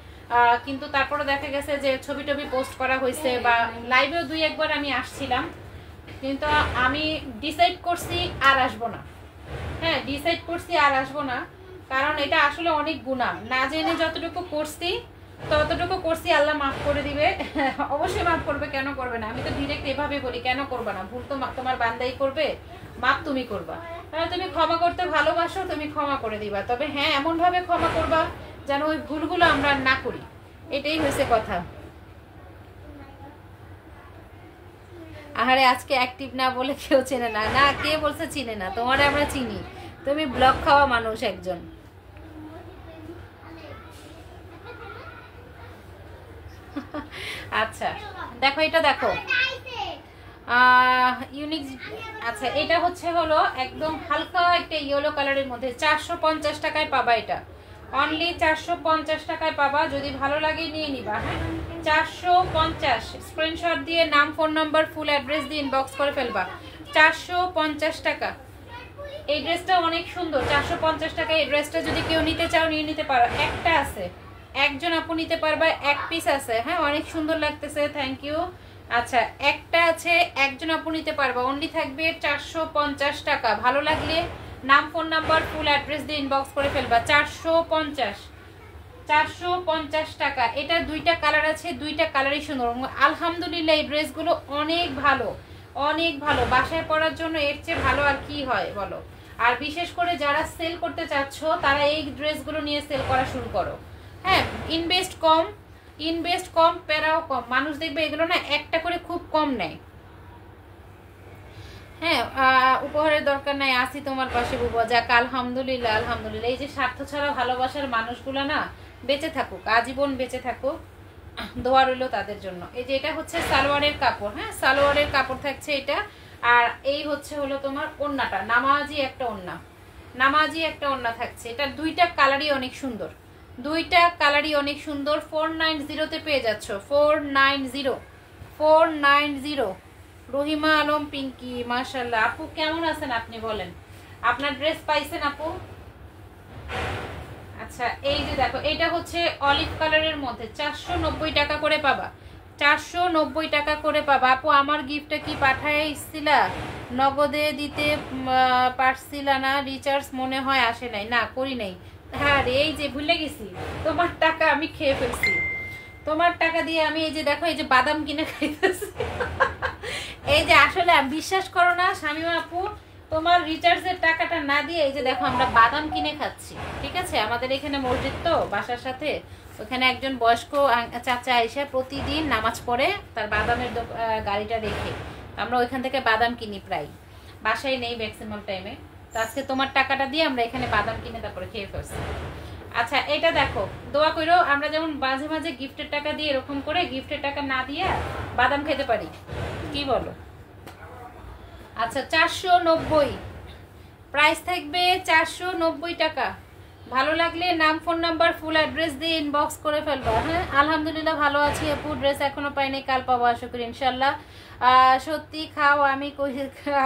কিন্তু তারপরে দেখা গেছে যে ছবি পোস্ট করা হয়েছে, বা লাইভেও 2-1 বার আমি আসছিলাম। কিন্তু আমি ডিসাইড করছি আর আসবো না, হ্যাঁ ডিসাইড করছি আর আসবো না। কারণ এটা আসলে অনেক গুনাহ, না জেনে যতটুকু করছি ততটুকু করছি, আল্লাহ মাফ করে দিবে। অবশ্যই মাফ করবে, কেন করবে না? আমি তো ডিরেক্ট এভাবে বলি, কেন করবে না? ভুল তো তোমার বান্দাই করবে, মাফ তুমি করবা। তুমি ক্ষমা করতে ভালোবাসো, তুমি ক্ষমা করে দিবা। তবে হ্যাঁ এমন ভাবে ক্ষমা করবা যেন ওই ভুলগুলো আমরা না করি, এটাই হয়েছে কথা। আরে আজকে অ্যাক্টিভ না বলে কেউ চেনে না? না, কে বলছে চিনে না? তোমারে আমরা চিনি, তুমি ব্লগ খাওয়া মানুষ একজন। আচ্ছা দেখো, এটা দেখো ইউনিক। আচ্ছা, এটা হচ্ছে হলো একদম হালকা একটা ইয়েলো কালারের মধ্যে, 450 টাকায় পাবা। এটা অনলি 450 টাকায় পাবা। যদি ভালো লাগে নিয়ে নিবা, হ্যাঁ 450। স্ক্রিনশট দিয়ে নাম, ফোন নাম্বার, ফুল অ্যাড্রেস দিয়ে ইনবক্স করে ফেলবা। 450 টাকা। এই ড্রেসটা অনেক সুন্দর। 450 টাকা এই ড্রেসটা যদি কেউ নিতে চাও নিয়ে নিতে পারো। একটা আছে, একজন আপু নিতে পারবা, 1 পিস আছে। হ্যাঁ অনেক সুন্দর লাগতেছে, থ্যাংক ইউ। আচ্ছা, একটা আছে, একজন আপু নিতে পারবা। অনলি থাকবে 450 টাকা। ভালো লাগলে নাম, ফোন নাম্বার, ফুল অ্যাড্রেস দিয়ে ইনবক্স করে ফেলবা। 450 টাকা। এটা 2টা কালার আছে, 2টা কালারই সুন্দর। আলহামদুলিল্লাহ এই ড্রেসগুলো অনেক ভালো, অনেক ভালো। বাসায় পরার জন্য এর চেয়ে ভালো আর কি হয় বলো? আর বিশেষ করে যারা সেল করতে চাচ্ছ তারা এই ড্রেসগুলো নিয়ে সেল করা শুরু করো। হ্যাঁ ইনভেস্ট কম, প্যারাও কম। মানুষ দেখবে এগুলো না একটা করে খুব কম নেয়। হ্যাঁ উপহারের দরকার নাই, আসি তোমার পাশে বুবু। যাক আলহামদুলিল্লাহ, আলহামদুলিল্লাহ। এই যে স্বার্থ ছাড়া ভালোবাসার মানুষগুলো না বেঁচে থাকুক, আজীবন বেঁচে থাকুক, দোয়া রইল তাদের জন্য। এই যে এটা হচ্ছে সালোয়ারের কাপড়, হ্যাঁ সালোয়ারের কাপড় থাকছে এটা। আর এই হচ্ছে হলো তোমার ওড়নাটা, নামাজি একটা ওড়না, নামাজি একটা ওড়না থাকছে। এটা 2টা কালারই অনেক সুন্দর, 2টা কালারই অনেক সুন্দর। 490-তে পেয়ে যাচ্ছ, 490। রহিমা আলম পিঙ্কি, মাশাআল্লাহ। আপু কেমন আছেন আপনি বলেন? আপনার ড্রেস পাইছেন আপু? আচ্ছা এই যে দেখো, এটা হচ্ছে অলিভ কালারের মধ্যে 490 টাকা করে পাবা, 490 টাকা করে পাবা। আপু আমার গিফটটা কি পাঠায় ইসছিলা, নগদে দিতে পারছিলা না? রিচার্জ মনে হয় আসে নাই। না করি নাই। হ্যাঁ রে, এই যে ভুলে গেছি, তোমার টাকা আমি খেয়ে ফেলছি। তোমার টাকা দিয়ে আমি এই যে দেখো, এই যে বাদাম কিনে খাইতেছি। এই যে আসলে বিশ্বাস করো না শামিমা আপু, তোমার রিচার্জের টাকাটা না দিয়ে এই যে দেখো আমরা বাদাম কিনে খাচ্ছি। ঠিক আছে, আমাদের এখানে মসজিদ তো বাসার সাথে, ওখানে একজন বয়স্ক চাচা এসে প্রতিদিন নামাজ পড়ে তার বাদামের গাড়িটা রেখে, আমরা ওইখান থেকে বাদাম কিনি, প্রায় বাসায় নেই ম্যাক্সিমাম টাইমে। তো আজকে তোমার টাকাটা দিয়ে আমরা এখানে বাদাম কিনে তারপরে খেয়ে ফেলছি। আচ্ছা এটা দেখো, দোয়া করো আমরা যেমন মাঝে মাঝে গিফটের টাকা দিয়ে এরকম করে গিফটের টাকা না দিয়ে বাদাম খেতে পারি, কি বলো? আচ্ছা 490 প্রাইস থাকবে, 490 টাকা। ভালো লাগলে নাম, ফোন নাম্বার, ফুল অ্যাড্রেস দিয়ে ইনবক্স করে ফেলবা। হ্যাঁ আলহামদুলিল্লাহ ভালো আছি আপু, ড্রেস এখনো পাইনি, কাল পাবো আশা করি ইনশাল্লাহ। সত্যি খাও,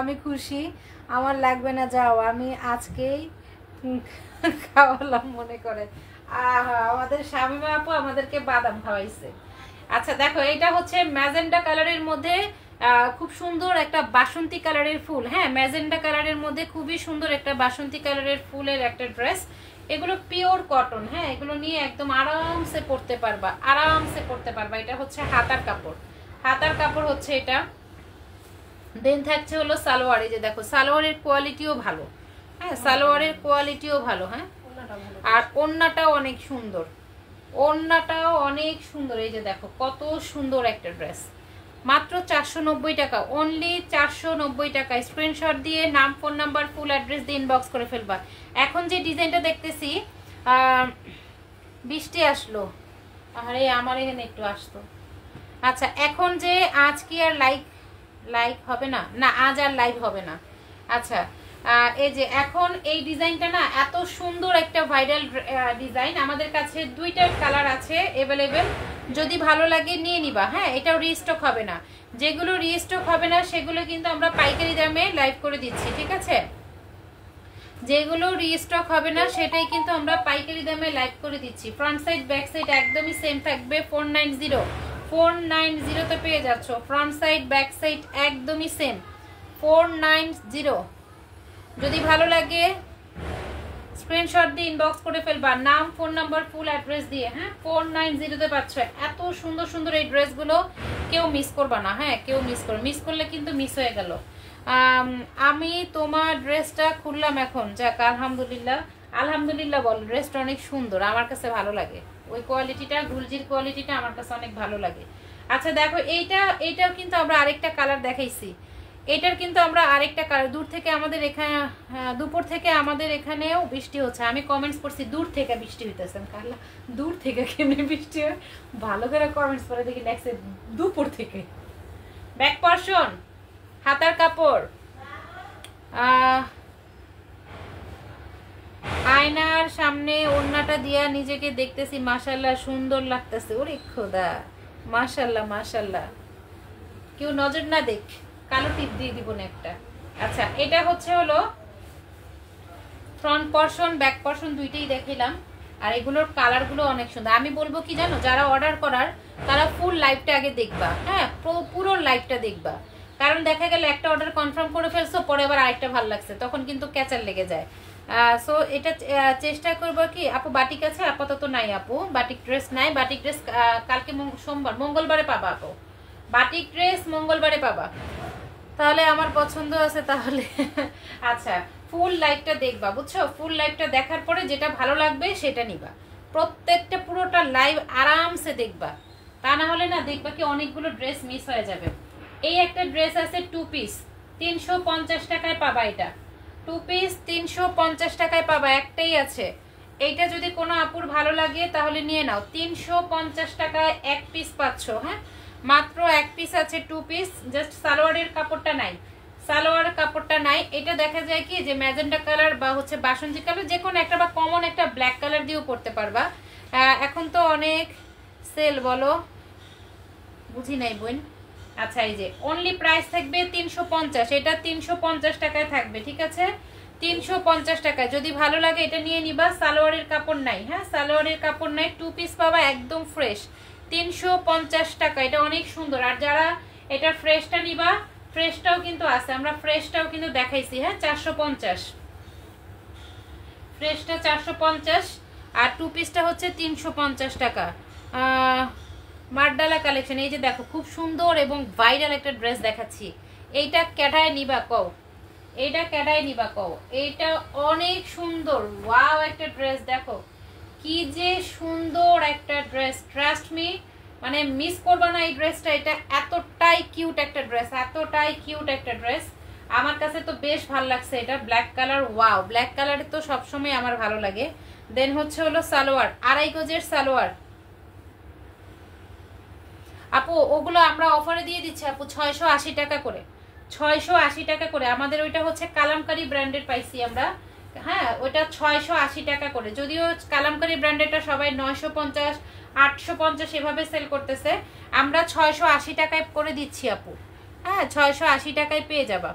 আমি খুশি, আমার লাগবে না, যাও আমি আজকেই খাওয়ালাম মনে করে। আমাদের শামিমা আপু আমাদেরকে বাদাম খাওয়াইছে। আচ্ছা দেখো, এটা হচ্ছে ম্যাজেন্ডা কালারের মধ্যে খুব সুন্দর একটা বাসন্তী কালারের ফুল। হ্যাঁ ম্যাজেন্ডা কালারের মধ্যে খুবই সুন্দর একটা বাসন্তী কালারের ফুলের একটা ড্রেস। এগুলো পিওর কটন। হ্যাঁ এগুলো নিয়ে একদম আরামসে পরতে পারবা, আরামসে পরতে পারবা। এটা হচ্ছে হাতার কাপড়, হাতার কাপড় হচ্ছে এটা। দেন থাকছে হলো সালোয়ার। এই যে দেখো সালোয়ারের কোয়ালিটিও ভালো। হ্যাঁ সালোয়ারের কোয়ালিটিও ভালো। হ্যাঁ আর ওড়নাটাও অনেক সুন্দর, ওড়নাটাও অনেক সুন্দর। এই যে দেখো কত সুন্দর একটা ড্রেস, মাত্র 490 টাকা, অনলি 490 টাকা। স্ক্রিনশট দিয়ে নাম, ফোন নাম্বার, ফুল অ্যাড্রেস দিয়ে ইনবক্স করে ফেলবা। এখন যে ডিজাইনটা দেখতেছি, বৃষ্টি আসলো, আরে আমার এখানে একটু আসতো। আচ্ছা এখন যে আজ কি আর লাইক হবে না? না আজ আর লাইভ হবে না। আচ্ছা এই যে এখন এই ডিজাইনটা না এত সুন্দর একটা ভাইরাল ডিজাইন, আমাদের কাছে দুইটার কালার আছে অ্যাভেলেবেল, যদি ভালো লাগে নিয়ে নিবা। হ্যাঁ এটাও রিস্টক হবে না, যেগুলো রিস্টক হবে না সেগুলো কিন্তু আমরা পাইকারি দামে লাইভ করে দিচ্ছি। ঠিক আছে, যেগুলো রিস্টক হবে না সেটাই কিন্তু আমরা পাইকারি দামে লাইভ করে দিচ্ছি। ফ্রন্ট সাইড ব্যাক সাইড একদমই সেম থাকবে, 490 তে পেয়ে যাচ্ছ। ফ্রন্ট সাইড ব্যাক সাইড একদমই সেম, 490। যদি ভালো লাগে স্ক্রিনশট দিয়ে ইনবক্স করে ফেলবা, নাম, ফোন নাম্বার, ফুল অ্যাড্রেস দিয়ে। হ্যাঁ 490 তে পাচ্ছ। এত সুন্দর সুন্দর এই ড্রেসগুলো কেউ মিস করবা না। হ্যাঁ কেউ মিস করলে কিন্তু মিস হয়ে গেল। আমি তোমার ড্রেসটা খুললাম এখন, যাক আলহামদুলিল্লাহ। আলহামদুলিল্লাহ বল, ড্রেসটা অনেক সুন্দর, আমার কাছে ভালো লাগে। ওই কোয়ালিটিটা, গুলজির কোয়ালিটিটা আমার কাছে অনেক ভালো লাগে। আচ্ছা দেখো এইটাও কিন্তু আমরা আরেকটা কালার দেখাইছি, এটার কিন্তু আমরা আরেকটা কালার। দূর থেকে আমাদের এখানে দুপুর থেকে আমাদের এখানেও বৃষ্টি হচ্ছে। আমি কমেন্টস করছি দূর থেকে বৃষ্টি হইতেছে, কালা দূর থেকে কেমনি বৃষ্টি হয়, ভালো করে কমেন্টস করে দেখি লেখছে দুপুর থেকে। ব্যাক পোরশন, হাতার কাপড়, আয়নার সামনে ওড়নাটা দিয়া নিজেকে দেখতেছি, মাশাল্লাহ সুন্দর লাগতেছে। ওরে খোদা, মাশাল্লাহ মাশাল্লাহ, কেউ নজর না দেখ, কালো টিপ দিয়ে দিব না একটা। আচ্ছা এটা হচ্ছে হলো ফ্রন্ট পোরশন, ব্যাক পোরশন দুইটাই দেখিলাম। আর এগুলোর কালারগুলো অনেক সুন্দর। আমি বলবো কি জানো, যারা অর্ডার করার তারা ফুল লাইভটা আগে দেখবা। হ্যাঁ পুরো লাইভটা দেখবা, কারণ দেখা গেল একটা অর্ডার কনফার্ম করে ফেলছো, পরে আবার আরেকটা ভালো লাগছে, তখন কিন্তু ক্যাচার লেগে যায়। সো এটা চেষ্টা করবো কি, আপু বাটিক আছে? আপাতত নাই আপু, বাটিক ড্রেস নাই। বাটিক ড্রেস কালকে মঙ্গলবারে পাবা আপু, বাটিক ড্রেস মঙ্গলবারে পাবা। তাহলে আমার পছন্দ আছে তাহলে। আচ্ছা ফুল লাইভটা দেখবা, বুঝছো? ফুল লাইভটা দেখার পরে যেটা ভালো লাগবে সেটা নিবা। প্রত্যেকটা পুরোটা লাইভ আরামসে দেখবা, তা না হলে না দেখবা কি অনেকগুলো ড্রেস মিস হয়ে যাবে। এই একটা ড্রেস আছে 2 পিস, 350 টাকায় পাবা। এটা 2 পিস 350 টাকায় পাবা, একটাই আছে। এইটা যদি কোনো আপুর ভালো লাগে তাহলে নিয়ে নাও, 350 টাকায় 1 পিস পাচ্ছ। হ্যাঁ মাত্র 1 পিস আছে, 2 পিস। জাস্ট সালোয়ারের কাপড়টা নাই, সালোয়ারের কাপড়টা নাই। এটা দেখা যায় কি যে ম্যাজেন্ডা কালার বা হচ্ছে বাসন্তী কালার, যে কোনো একটা বা কমন একটা ব্ল্যাক কালার দিয়েও পরতে পারবা। এখন তো অনেক সেল, বলো বুঝি নাই বোন। আচ্ছা এই যে অনলি প্রাইস থাকবে 350, এটা 350 টাকায় থাকবে। ঠিক আছে 350 টাকায়। যদি ভালো লাগে এটা নিয়ে নিবা। সালোয়ারের কাপড় নাই, হ্যাঁ সালোয়ারের কাপড় নাই, 2 পিস পাবা একদম ফ্রেশ 350 টাকা। এটা অনেক সুন্দর। আর যারা এটা ফ্রেশটা নিবা, ফ্রেশটাও কিন্তু আছে, আমরা ফ্রেশটাও কিন্তু দেখাইছি, হ্যাঁ 450, ফ্রেশটা 450 আর 2 পিসটা হচ্ছে 350 টাকা। মার্ডালা কালেকশন। এই যে দেখো খুব সুন্দর এবং ভাইরাল একটা ড্রেস দেখাচ্ছি। এইটা ক্যাডায় নিবা কও, এইটা ক্যাডায় নিবা কও, এইটা অনেক সুন্দর। ওয়াও একটা ড্রেস, দেখো কি যে সুন্দর একটা ড্রেস, ট্রাস্ট মি, মানে মিস করবা না এই ড্রেসটা। এটা এতটাই কিউট একটা ড্রেস, এতটাই কিউট একটা ড্রেস। আমার কাছে তো বেশ ভালো লাগছে এটা, black colour. Wow, black colour তো সবসময় আমার ভালো লাগে। দেন হচ্ছে হলো সালোয়ার, 2.5 গজের সালোয়ার। আপু ওগুলো আমরা অফারে দিয়ে দিচ্ছি আপু 680 টাকা করে, 680 টাকা করে। আমাদের ওইটা হচ্ছে কালামকারী ব্র্যান্ডের পাইছি আমরা, হ্যাঁ ওইটা 680 টাকা করে। যদিও কালামকারী ব্র্যান্ডেরটা সবাই 950 850 এভাবে সেল করতেছে, আমরা 680 টাকায় করে দিচ্ছি আপু, হ্যাঁ 680 টাকায় পেয়ে যাবা।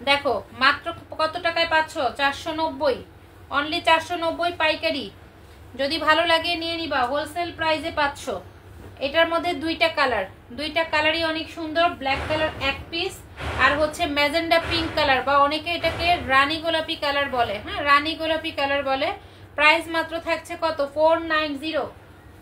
দেখো মাত্র কত টাকায় পাচ্ছ, 490, অনলি 490 পাইকারি। যদি ভালো লাগে নিয়ে নিবা, হোলসেল প্রাইসে পাচ্ছ। এটার মধ্যে দুইটা কালার, দুইটা কালারই অনেক সুন্দর। ব্ল্যাক কালার এক পিস, আর হচ্ছে ম্যাজেন্ডা পিঙ্ক কালার, বা অনেকে এটাকে রানী গোলাপি কালার বলে, হ্যাঁ রানী গোলাপি কালার বলে। প্রাইস মাত্র থাকছে কত, 490,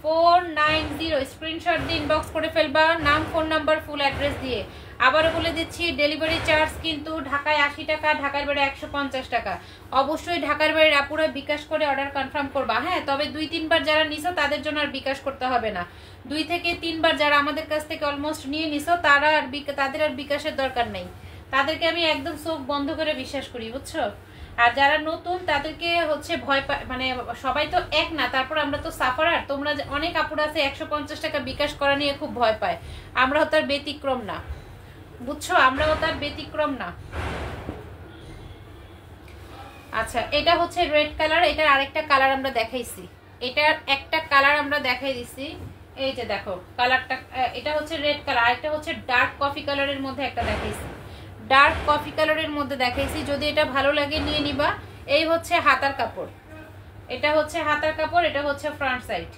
490। স্ক্রিনশট দিয়ে ইনবক্স করে ফেলবা, নাম ফোন নাম্বার ফুল অ্যাড্রেস দিয়ে। আবারও বলে দিচ্ছি ডেলিভারি চার্জ কিন্তু ঢাকায় 80 টাকা, ঢাকার বাইরে 150 টাকা। অবশ্যই ঢাকার বাইরে আপুরা বিকাশ করে অর্ডার কনফার্ম করবা, হ্যাঁ তবে 2-3 বার যারা নিছো তাদের জন্য আর বিকাশ করতে হবে না। 2 থেকে 3 বার যারা আমাদের কাছ থেকে অলমোস্ট নিয়ে নিছো তারা আর তাদের আর বিকাশের দরকার নেই, তাদেরকে আমি একদম চোখ বন্ধ করে বিশ্বাস করি, বুঝছো। আর যারা নতুন তাদেরকে হচ্ছে ভয় পায়, মানে সবাই তো এক না, তারপর আমরা তো সাফারার। তোমরা অনেক আপুরা আছে 150 টাকা বিকাশ করা নিয়ে খুব ভয় পায়, আমরাও তার ব্যতিক্রম না, বুঝছো, আমরাও তার ব্যতিক্রম না। আচ্ছা এটা হচ্ছে রেড কালার, এটার আরেকটা কালার আমরা দেখাইছি, এটার একটা কালার আমরা দেখাই দিছি। এই যে দেখো কালারটা, এটা হচ্ছে রেড কালার, আরেকটা হচ্ছে ডার্ক কফি কালারের মধ্যে একটা দেখাইছি, ডার্ক কফি কালারের মধ্যে দেখাইছি। যদি এটা ভালো লাগে নিয়ে নিবা। এই হচ্ছে হাতার কাপড়, এটা হচ্ছে হাতার কাপড়, এটা হচ্ছে ফ্রন্ট সাইড।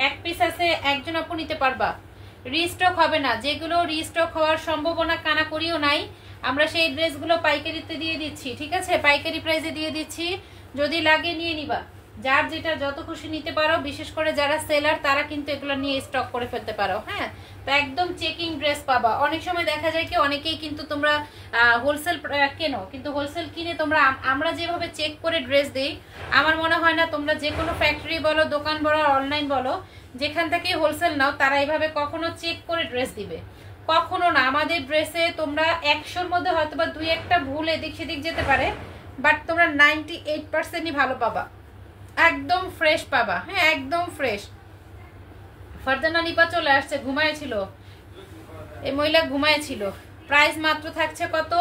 এক পিস আছে, একজন আপু নিতে পারবা, রিস্টক হবে না। যেগুলো রিস্টক হওয়ার সম্ভাবনা কানাকড়িও নাই, আমরা সেই ড্রেসগুলো পাইকারিতে দিয়ে দিচ্ছি, ঠিক আছে, পাইকারি প্রাইসে দিয়ে দিচ্ছি। যদি লাগে নিয়ে নিবা, যার যেটা যত খুশি নিতে পারো। বিশেষ করে যারা সেলার তারা কিন্তু এগুলো নিয়ে স্টক করে ফেলতে পারো, হ্যাঁ তো একদম চেকিং ড্রেস পাবা। অনেক সময় দেখা যায় কি অনেকেই কিন্তু তোমরা হোলসেল কেনো, কিন্তু হোলসেল কিনে তোমরা, আমরা যেভাবে চেক করে ড্রেস দিই, আমার মনে হয় না তোমরা যে কোনো ফ্যাক্টরি বলো, দোকান বলো, অনলাইন বলো, যেখান থেকে হোলসেল নাও তারা এইভাবে কখনো চেক করে ড্রেস দিবে, কখনো না। আমাদের ড্রেসে তোমরা 100-র মধ্যে হয়তো বা 2-1টা ভুল এদিক সেদিক যেতে পারে, বাট তোমরা 98%ই ভালো পাবা, একদম ফ্রেশ পাবা, হ্যাঁ একদম ফ্রেশ। ফারজানা নিপা চলে আসছে, ঘুমায়েছিল এই মহিলা, ঘুমায়েছিল। প্রাইস মাত্র থাকছে কত,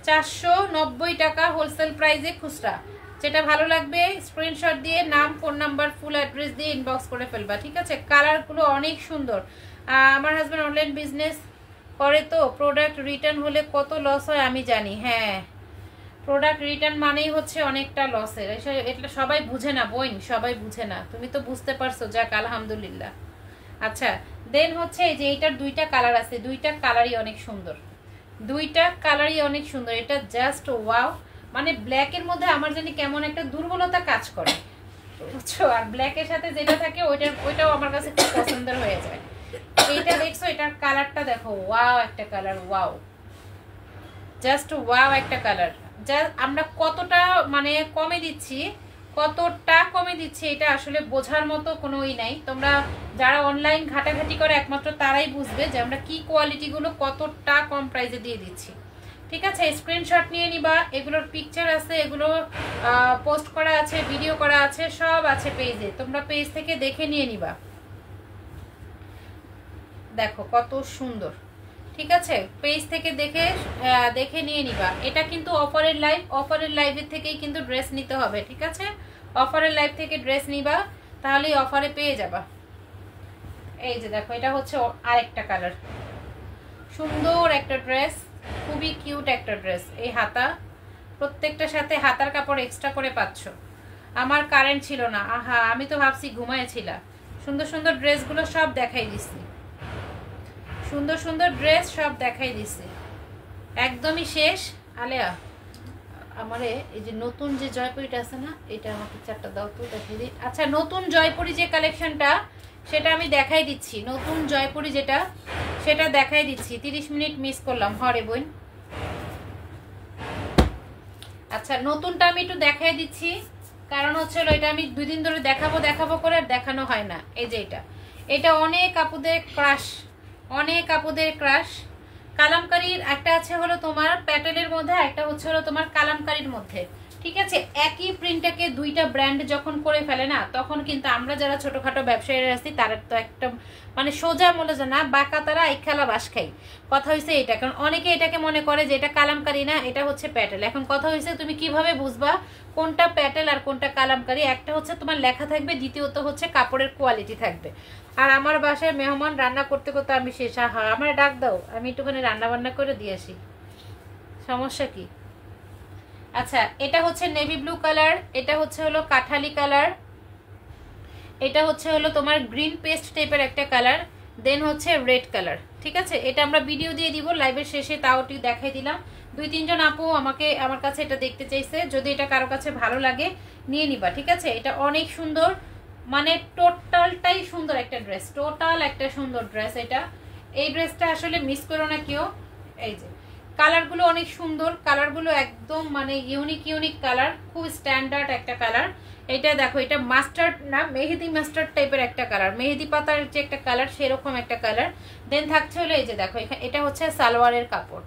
490 টাকা হোলসেল প্রাইসে খুচরা। যেটা ভালো লাগবে স্ক্রিনশট দিয়ে নাম ফোন নাম্বার ফুল অ্যাড্রেস দিয়ে ইনবক্স করে ফেলবা, ঠিক আছে। কালারগুলো অনেক সুন্দর। আমার হাজব্যান্ড অনলাইন বিজনেস করে, তো প্রোডাক্ট রিটার্ন হলে কত লস হয় আমি জানি, হ্যাঁ প্রোডাক্ট রিটার্ন মানেই হচ্ছে অনেকটা লসের, এটা সবাই বুঝে না বোন, সবাই বুঝে না, তুমি তো বুঝতে পারছো, যাক আলহামদুলিল্লাহ। আচ্ছা দেন হচ্ছে এই যে এইটার দুইটা কালার আছে, দুইটা কালারই অনেক সুন্দর, দুইটা কালারই অনেক সুন্দর। এটা জাস্ট ওয়াও, মানে ব্ল্যাকের মধ্যে আমার জানি কেমন একটা দুর্বলতা কাজ করে, বুঝছো, আর ব্ল্যাকের সাথে যেটা থাকে ওইটাও আমার কাছে খুব পছন্দের হয়ে যায়। এইটা দেখছো, এটার কালারটা দেখো, ওয়াও একটা কালার, ওয়াও জাস্ট ওয়াও একটা কালার। যা আমরা কতটা মানে কমে দিচ্ছি, কতটা কমে দিচ্ছি এটা আসলে বোঝার মতো কোনো ই নাই। তোমরা যারা অনলাইন ঘাটাঘাটি করে একমাত্র তারাই বুঝবে যে আমরা কি কোয়ালিটিগুলো কতটা কম প্রাইসে দিয়ে দিচ্ছি, ঠিক আছে। স্ক্রিনশট নিয়ে নিবা, এগুলোর পিকচার আছে, এগুলো পোস্ট করা আছে, ভিডিও করা আছে, সব আছে পেজে, তোমরা পেজ থেকে দেখে নিয়ে নিবা। দেখো কত সুন্দর, ঠিক আছে, পেজ থেকে দেখে নিয়ে নিবা। এটা কিন্তু অফারের লাইভ, অফারের লাইভের থেকেই কিন্তু ড্রেস নিতে হবে, ঠিক আছে। অফারের লাইভ থেকে ড্রেস নিবা, তাহলেই অফারে পেয়ে যাবা। এই যে দেখো এটা হচ্ছে আরেকটা কালার, সুন্দর একটা ড্রেস, খুবই কিউট একটা ড্রেস। এই হাতা, প্রত্যেকটার সাথে হাতার কাপড় এক্সট্রা করে পাচ্ছ। আমার কারেন্ট ছিল না, আহা আমি তো ভাবছি ঘুমাইছিলাম। সুন্দর সুন্দর ড্রেসগুলো সব দেখাই দিছি, সুন্দর সুন্দর ড্রেস সব দেখাই দিছি, একদমই শেষ। আলেয়া আমারে এই যে নতুন যে জয়পুরিটা আছে না, এটা আমাকে চারটা দাও তো, দেখাই দিই। আচ্ছা, নতুন জয়পুরি যে কালেকশনটা সেটা আমি দেখাই দিচ্ছি, নতুন জয়পুরি যেটা সেটা দেখাই দিচ্ছি। 30 মিনিট মিস করলাম, হরে বোন। আচ্ছা, নতুনটা আমি একটু দেখাই দিচ্ছি, কারণ হচ্ছে এটা আমি 2 দিন ধরে দেখাবো করে আর দেখানো হয় না। এই যে এটা অনেক আপুদের ক্রাশ, অনেক আপুদের ক্রাশ। কালামকারীর একটা আছে হলো তোমার প্যাটেলের মধ্যে, একটা হচ্ছে হলো তোমার কালামকারীর মধ্যে, ঠিক আছে। একই প্রিন্টটাকে 2টা ব্র্যান্ড যখন করে ফেলে না, তখন কিন্তু আমরা যারা ছোটখাটো ব্যবসায়ীরা আছি তারা তো একটা মানে সোজা মনে না, বাঁকা তারা এক খেলা বাস খাই। কথা হয়েছে এটা, কারণ অনেকে এটাকে মনে করে যে এটা কালামকারী না, এটা হচ্ছে প্যাটেল। এখন কথা হয়েছে তুমি কিভাবে বুঝবা কোনটা প্যাটেল আর কোনটা কালামকারী? একটা হচ্ছে তোমার লেখা থাকবে, দ্বিতীয়ত হচ্ছে কাপড়ের কোয়ালিটি থাকবে। আর আমার বাসায় মেহমান রান্না করতে করতে আমি শেষ, হা আমার ডাক দাও, আমি একটুখানি রান্না বান্না করে দিয়ে আসি, সমস্যা কি? আচ্ছা, এটা হচ্ছে নেভি ব্লু কালার, এটা হচ্ছে হলো কাঠালি কালার, এটা হচ্ছে হলো তোমার গ্রিন পেস্ট টাইপের একটা কালার, দেন হচ্ছে রেড কালার, ঠিক আছে। এটা আমরা ভিডিও দিয়ে দিব লাইভের শেষে, তাও একটু দেখাই দিলাম। 2-3 জন আপু আমার কাছে এটা দেখতে চাইছে, যদি এটা কারো কাছে ভালো লাগে নিয়ে নিবা, ঠিক আছে। এটা অনেক সুন্দর, মানে টোটালটাই সুন্দর একটা ড্রেস, টোটাল একটা সুন্দর ড্রেস এটা। এই ড্রেসটা আসলে মিস করো না কেউ। এই যে কালারগুলো অনেক সুন্দর, কালারগুলো একদম মানে ইউনিক কালার, খুব স্ট্যান্ডার্ড একটা কালার। এটা দেখো, এটা মাস্টার্ড না, মেহেদি মাস্টার্ড টাইপের একটা কালার, মেহেদি পাতার যে একটা কালার সেরকম একটা কালার। দেন থাকছে হলো এই যে দেখো, এটা হচ্ছে সালোয়ারের কাপড়,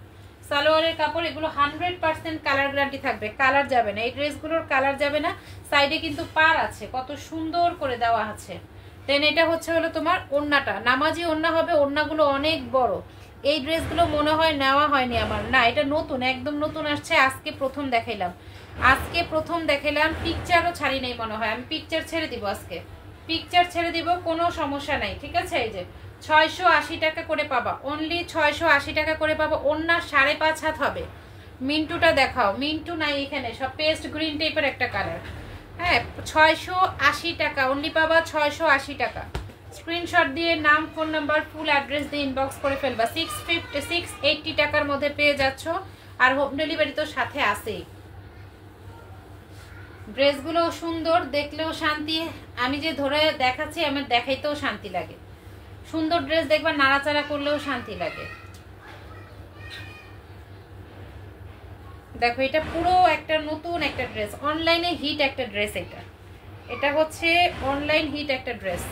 সালোয়ারের কাপড়। এগুলো 100% কালার গ্যারান্টি থাকবে, কালার যাবে না, এই ড্রেসগুলোর কালার যাবে না। সাইডে কিন্তু পার আছে, কত সুন্দর করে দেওয়া আছে। দেন এটা হচ্ছে হলো তোমার ওড়নাটা, নামাজি ওড়না হবে, ওড়নাগুলো অনেক বড়। এই ড্রেসগুলো মনে হয় নেওয়া হয়নি আমার, না এটা নতুন, একদম নতুন আসছে, আজকে প্রথম দেখাইলাম, পিকচারও ছাড়ি নাই মনে হয়। আমি পিকচার ছেড়ে দিব, আজকে পিকচার ছেড়ে দিব, কোনো সমস্যা নাই, ঠিক আছে। এই যে 680 টাকা করে পাবা, অনলি 680 টাকা করে পাবা। ওড়না 5.5 হাত হবে। মিন্টুটা দেখাও, মিন্টু নাই এখানে, সব পেস্ট গ্রিন টাইপের একটা কালার। হ্যাঁ, 680 টাকা অনলি পাবা, 680 টাকা। স্ক্রিনশট দিয়ে নাম, ফোন নাম্বার, ফুল অ্যাড্রেস দিয়ে ইনবক্স করে ফেলবা। 680 টাকার মধ্যে পেয়ে যাচ্ছ, আর হোম ডেলিভারি তো সাথে আছেই। ড্রেসগুলো সুন্দর, দেখলেও শান্তি, আমি যে ধরে দেখাচ্ছি আমার দেখাইতেও শান্তি লাগে। সুন্দর ড্রেস দেখবা, নাড়াচাড়া করলেও শান্তি লাগে। দেখো, এটা পুরো একটা নতুন একটা ড্রেস, অনলাইনে হিট একটা ড্রেস। এটা হচ্ছে অনলাইন হিট একটা ড্রেস,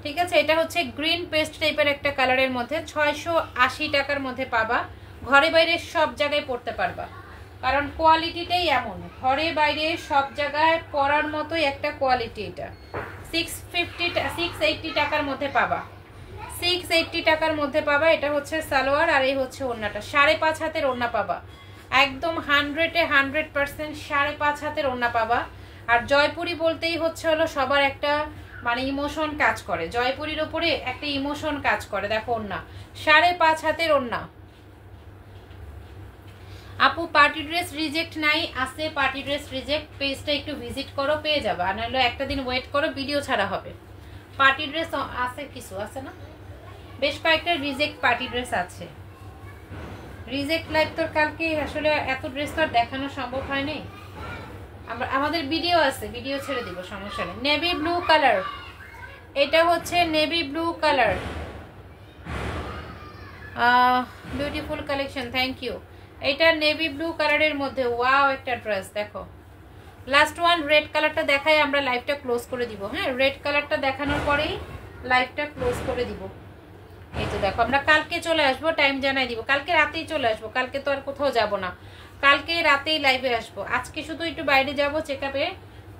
ঠিক আছে। এটা হচ্ছে গ্রিন পেস্ট টাইপের একটা কালারের মধ্যে, 680 টাকার মধ্যে পাবা। ঘরে বাইরে সব জায়গায় পরতে পারবা, কারণ কোয়ালিটিটাই এমন, ঘরে বাইরে সব জায়গায় পরার মতোই একটা কোয়ালিটি। এটা 680 টাকার মধ্যে পাবা, 680 টাকার মধ্যে পাবা। এটা হচ্ছে সালোয়ার, আর এই হচ্ছে ওড়নাটা, 5.5 হাতের ওড়না পাবা, একদম 100% 5.5 হাতের ওড়না পাবা। আর জয়পুরি বলতেই হচ্ছে হলো সবার একটা মানে ইমোশন কাজ করে, জয়পুরির উপরে একটা ইমোশন কাজ করে। দেখো ওড়না, 5.5 হাতের ওড়না। আপু পার্টি ড্রেস রিজেক্ট নাই, আছে পার্টি ড্রেস রিজেক্ট, পেজটা একটু ভিজিট করো, পেয়ে যাবে। আর নাহলে একটা দিন ওয়েট করো, ভিডিও ছাড়া হবে। পার্টি ড্রেস আছে, কিছু আছে না, বেশ কয়েকটা রিজেক্ট পার্টি ড্রেস আছে। রিজেক্ট লাইভ তোর কালকে আসলে এত ড্রেস তো আর দেখানো সম্ভব হয়নি, আমাদের ভিডিও আছে, ভিডিও ছেড়ে দিব, সমস্যা নেই। নেভি ব্লু কালার, এটা হচ্ছে navy blue colour, beautiful collection, thank you. এটা নেভি ব্লু কালারের মধ্যে ওয়াও একটা ড্রেস। দেখো লাস্ট ওয়ান রেড কালারটা দেখাই, আমরা লাইভটা ক্লোজ করে দিব। হ্যাঁ, রেড কালারটা দেখানোর পরেই লাইভটা ক্লোজ করে দিব। এই তো দেখো, আমরা কালকে চলে আসবো, টাইম জানাই দিব, কালকে রাতেই চলে আসবো, কালকে তো আর কোথাও যাব না, কালকে রাতেই লাইভে আসবো। আজকে শুধু একটু বাইরে যাব চেকআপে,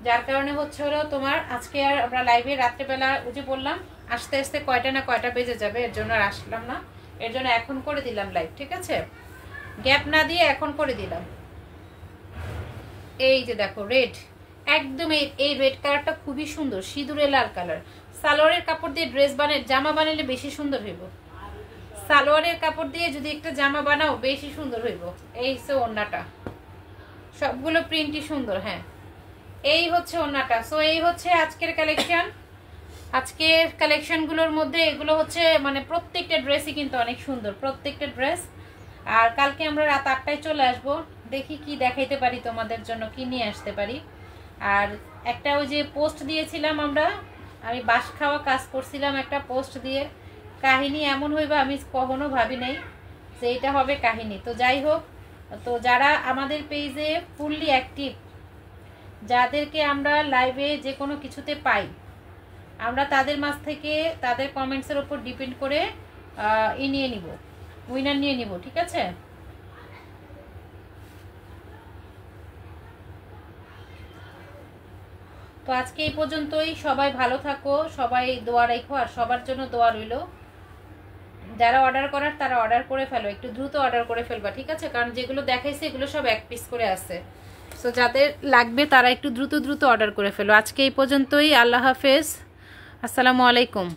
যার কারণে হচ্ছে হলো তোমার আজকে আর আমরা লাইভে রাত্রেবেলা উঠে পড়লাম, আসতে আসতে কয়টা না কয়টা বেজে যাবে, এর জন্য আর আসলাম না, এর জন্য এখন করে দিলাম লাইভ, ঠিক আছে, গ্যাপ না দিয়ে এখন করে দিলাম। এই যে দেখো রেড, একদম এই রেড কালারটা খুবই সুন্দর, সিঁদুরে লাল কালার। সালোয়ারের কাপড় দিয়ে ড্রেস জামা বানালে বেশি সুন্দর হইব। সালোয়ারের কাপড় দিয়ে যদি একটা জামা বানাও বেশি সুন্দর হইব। এই হচ্ছে ওড়নাটা, সবগুলো প্রিন্টই সুন্দর। হ্যাঁ, এই হচ্ছে ওড়নাটা। সো এই হচ্ছে আজকের কালেকশন। আজকের কালেকশনগুলোর মধ্যে এগুলো হচ্ছে মানে প্রত্যেকটা ড্রেসই কিন্তু অনেক সুন্দর, প্রত্যেকটা ড্রেস। আর কালকে আমরা রাত 8টায় চলে আসব, দেখি কি দেখাইতে পারি তোমাদের জন্য, কি নিয়ে আসতে পারি। আর একটা ওই যে পোস্ট দিয়েছিলাম আমি বাস খাওয়া কাজ করছিলাম একটা পোস্ট দিয়ে, কাহিনী এমন হইবা আমি কখনো ভাবি নাই যে এটা হবে কাহিনী। তো যাই হোক, তো যারা আমাদের পেজে ফুললি অ্যাক্টিভ, যাদেরকে আমরা লাইভে যে কোনো কিছুতে পাই, আমরা তাদের মাঝ থেকে তাদের কমেন্টসের উপর ডিপেন্ড করে নিয়ে নিব, উইনার নিয়ে নিব, ঠিক আছে? তো আজকে এই পর্যন্তই। সবাই ভালো থাকো, সবাই দোয়া রাখো, আর সবার জন্য দোয়া রইল। যারা অর্ডার করার তারা অর্ডার করে ফেলো, একটু দ্রুত অর্ডার করে ফেলবা, ঠিক আছে? কারণ যেগুলো দেখাইছে এগুলো সব 1 পিস করে আছে। সো যাদের লাগবে তারা একটু দ্রুত অর্ডার করে ফেলো। আজকে এই পর্যন্তই। আল্লাহ হাফেজ, আসসালামু আলাইকুম।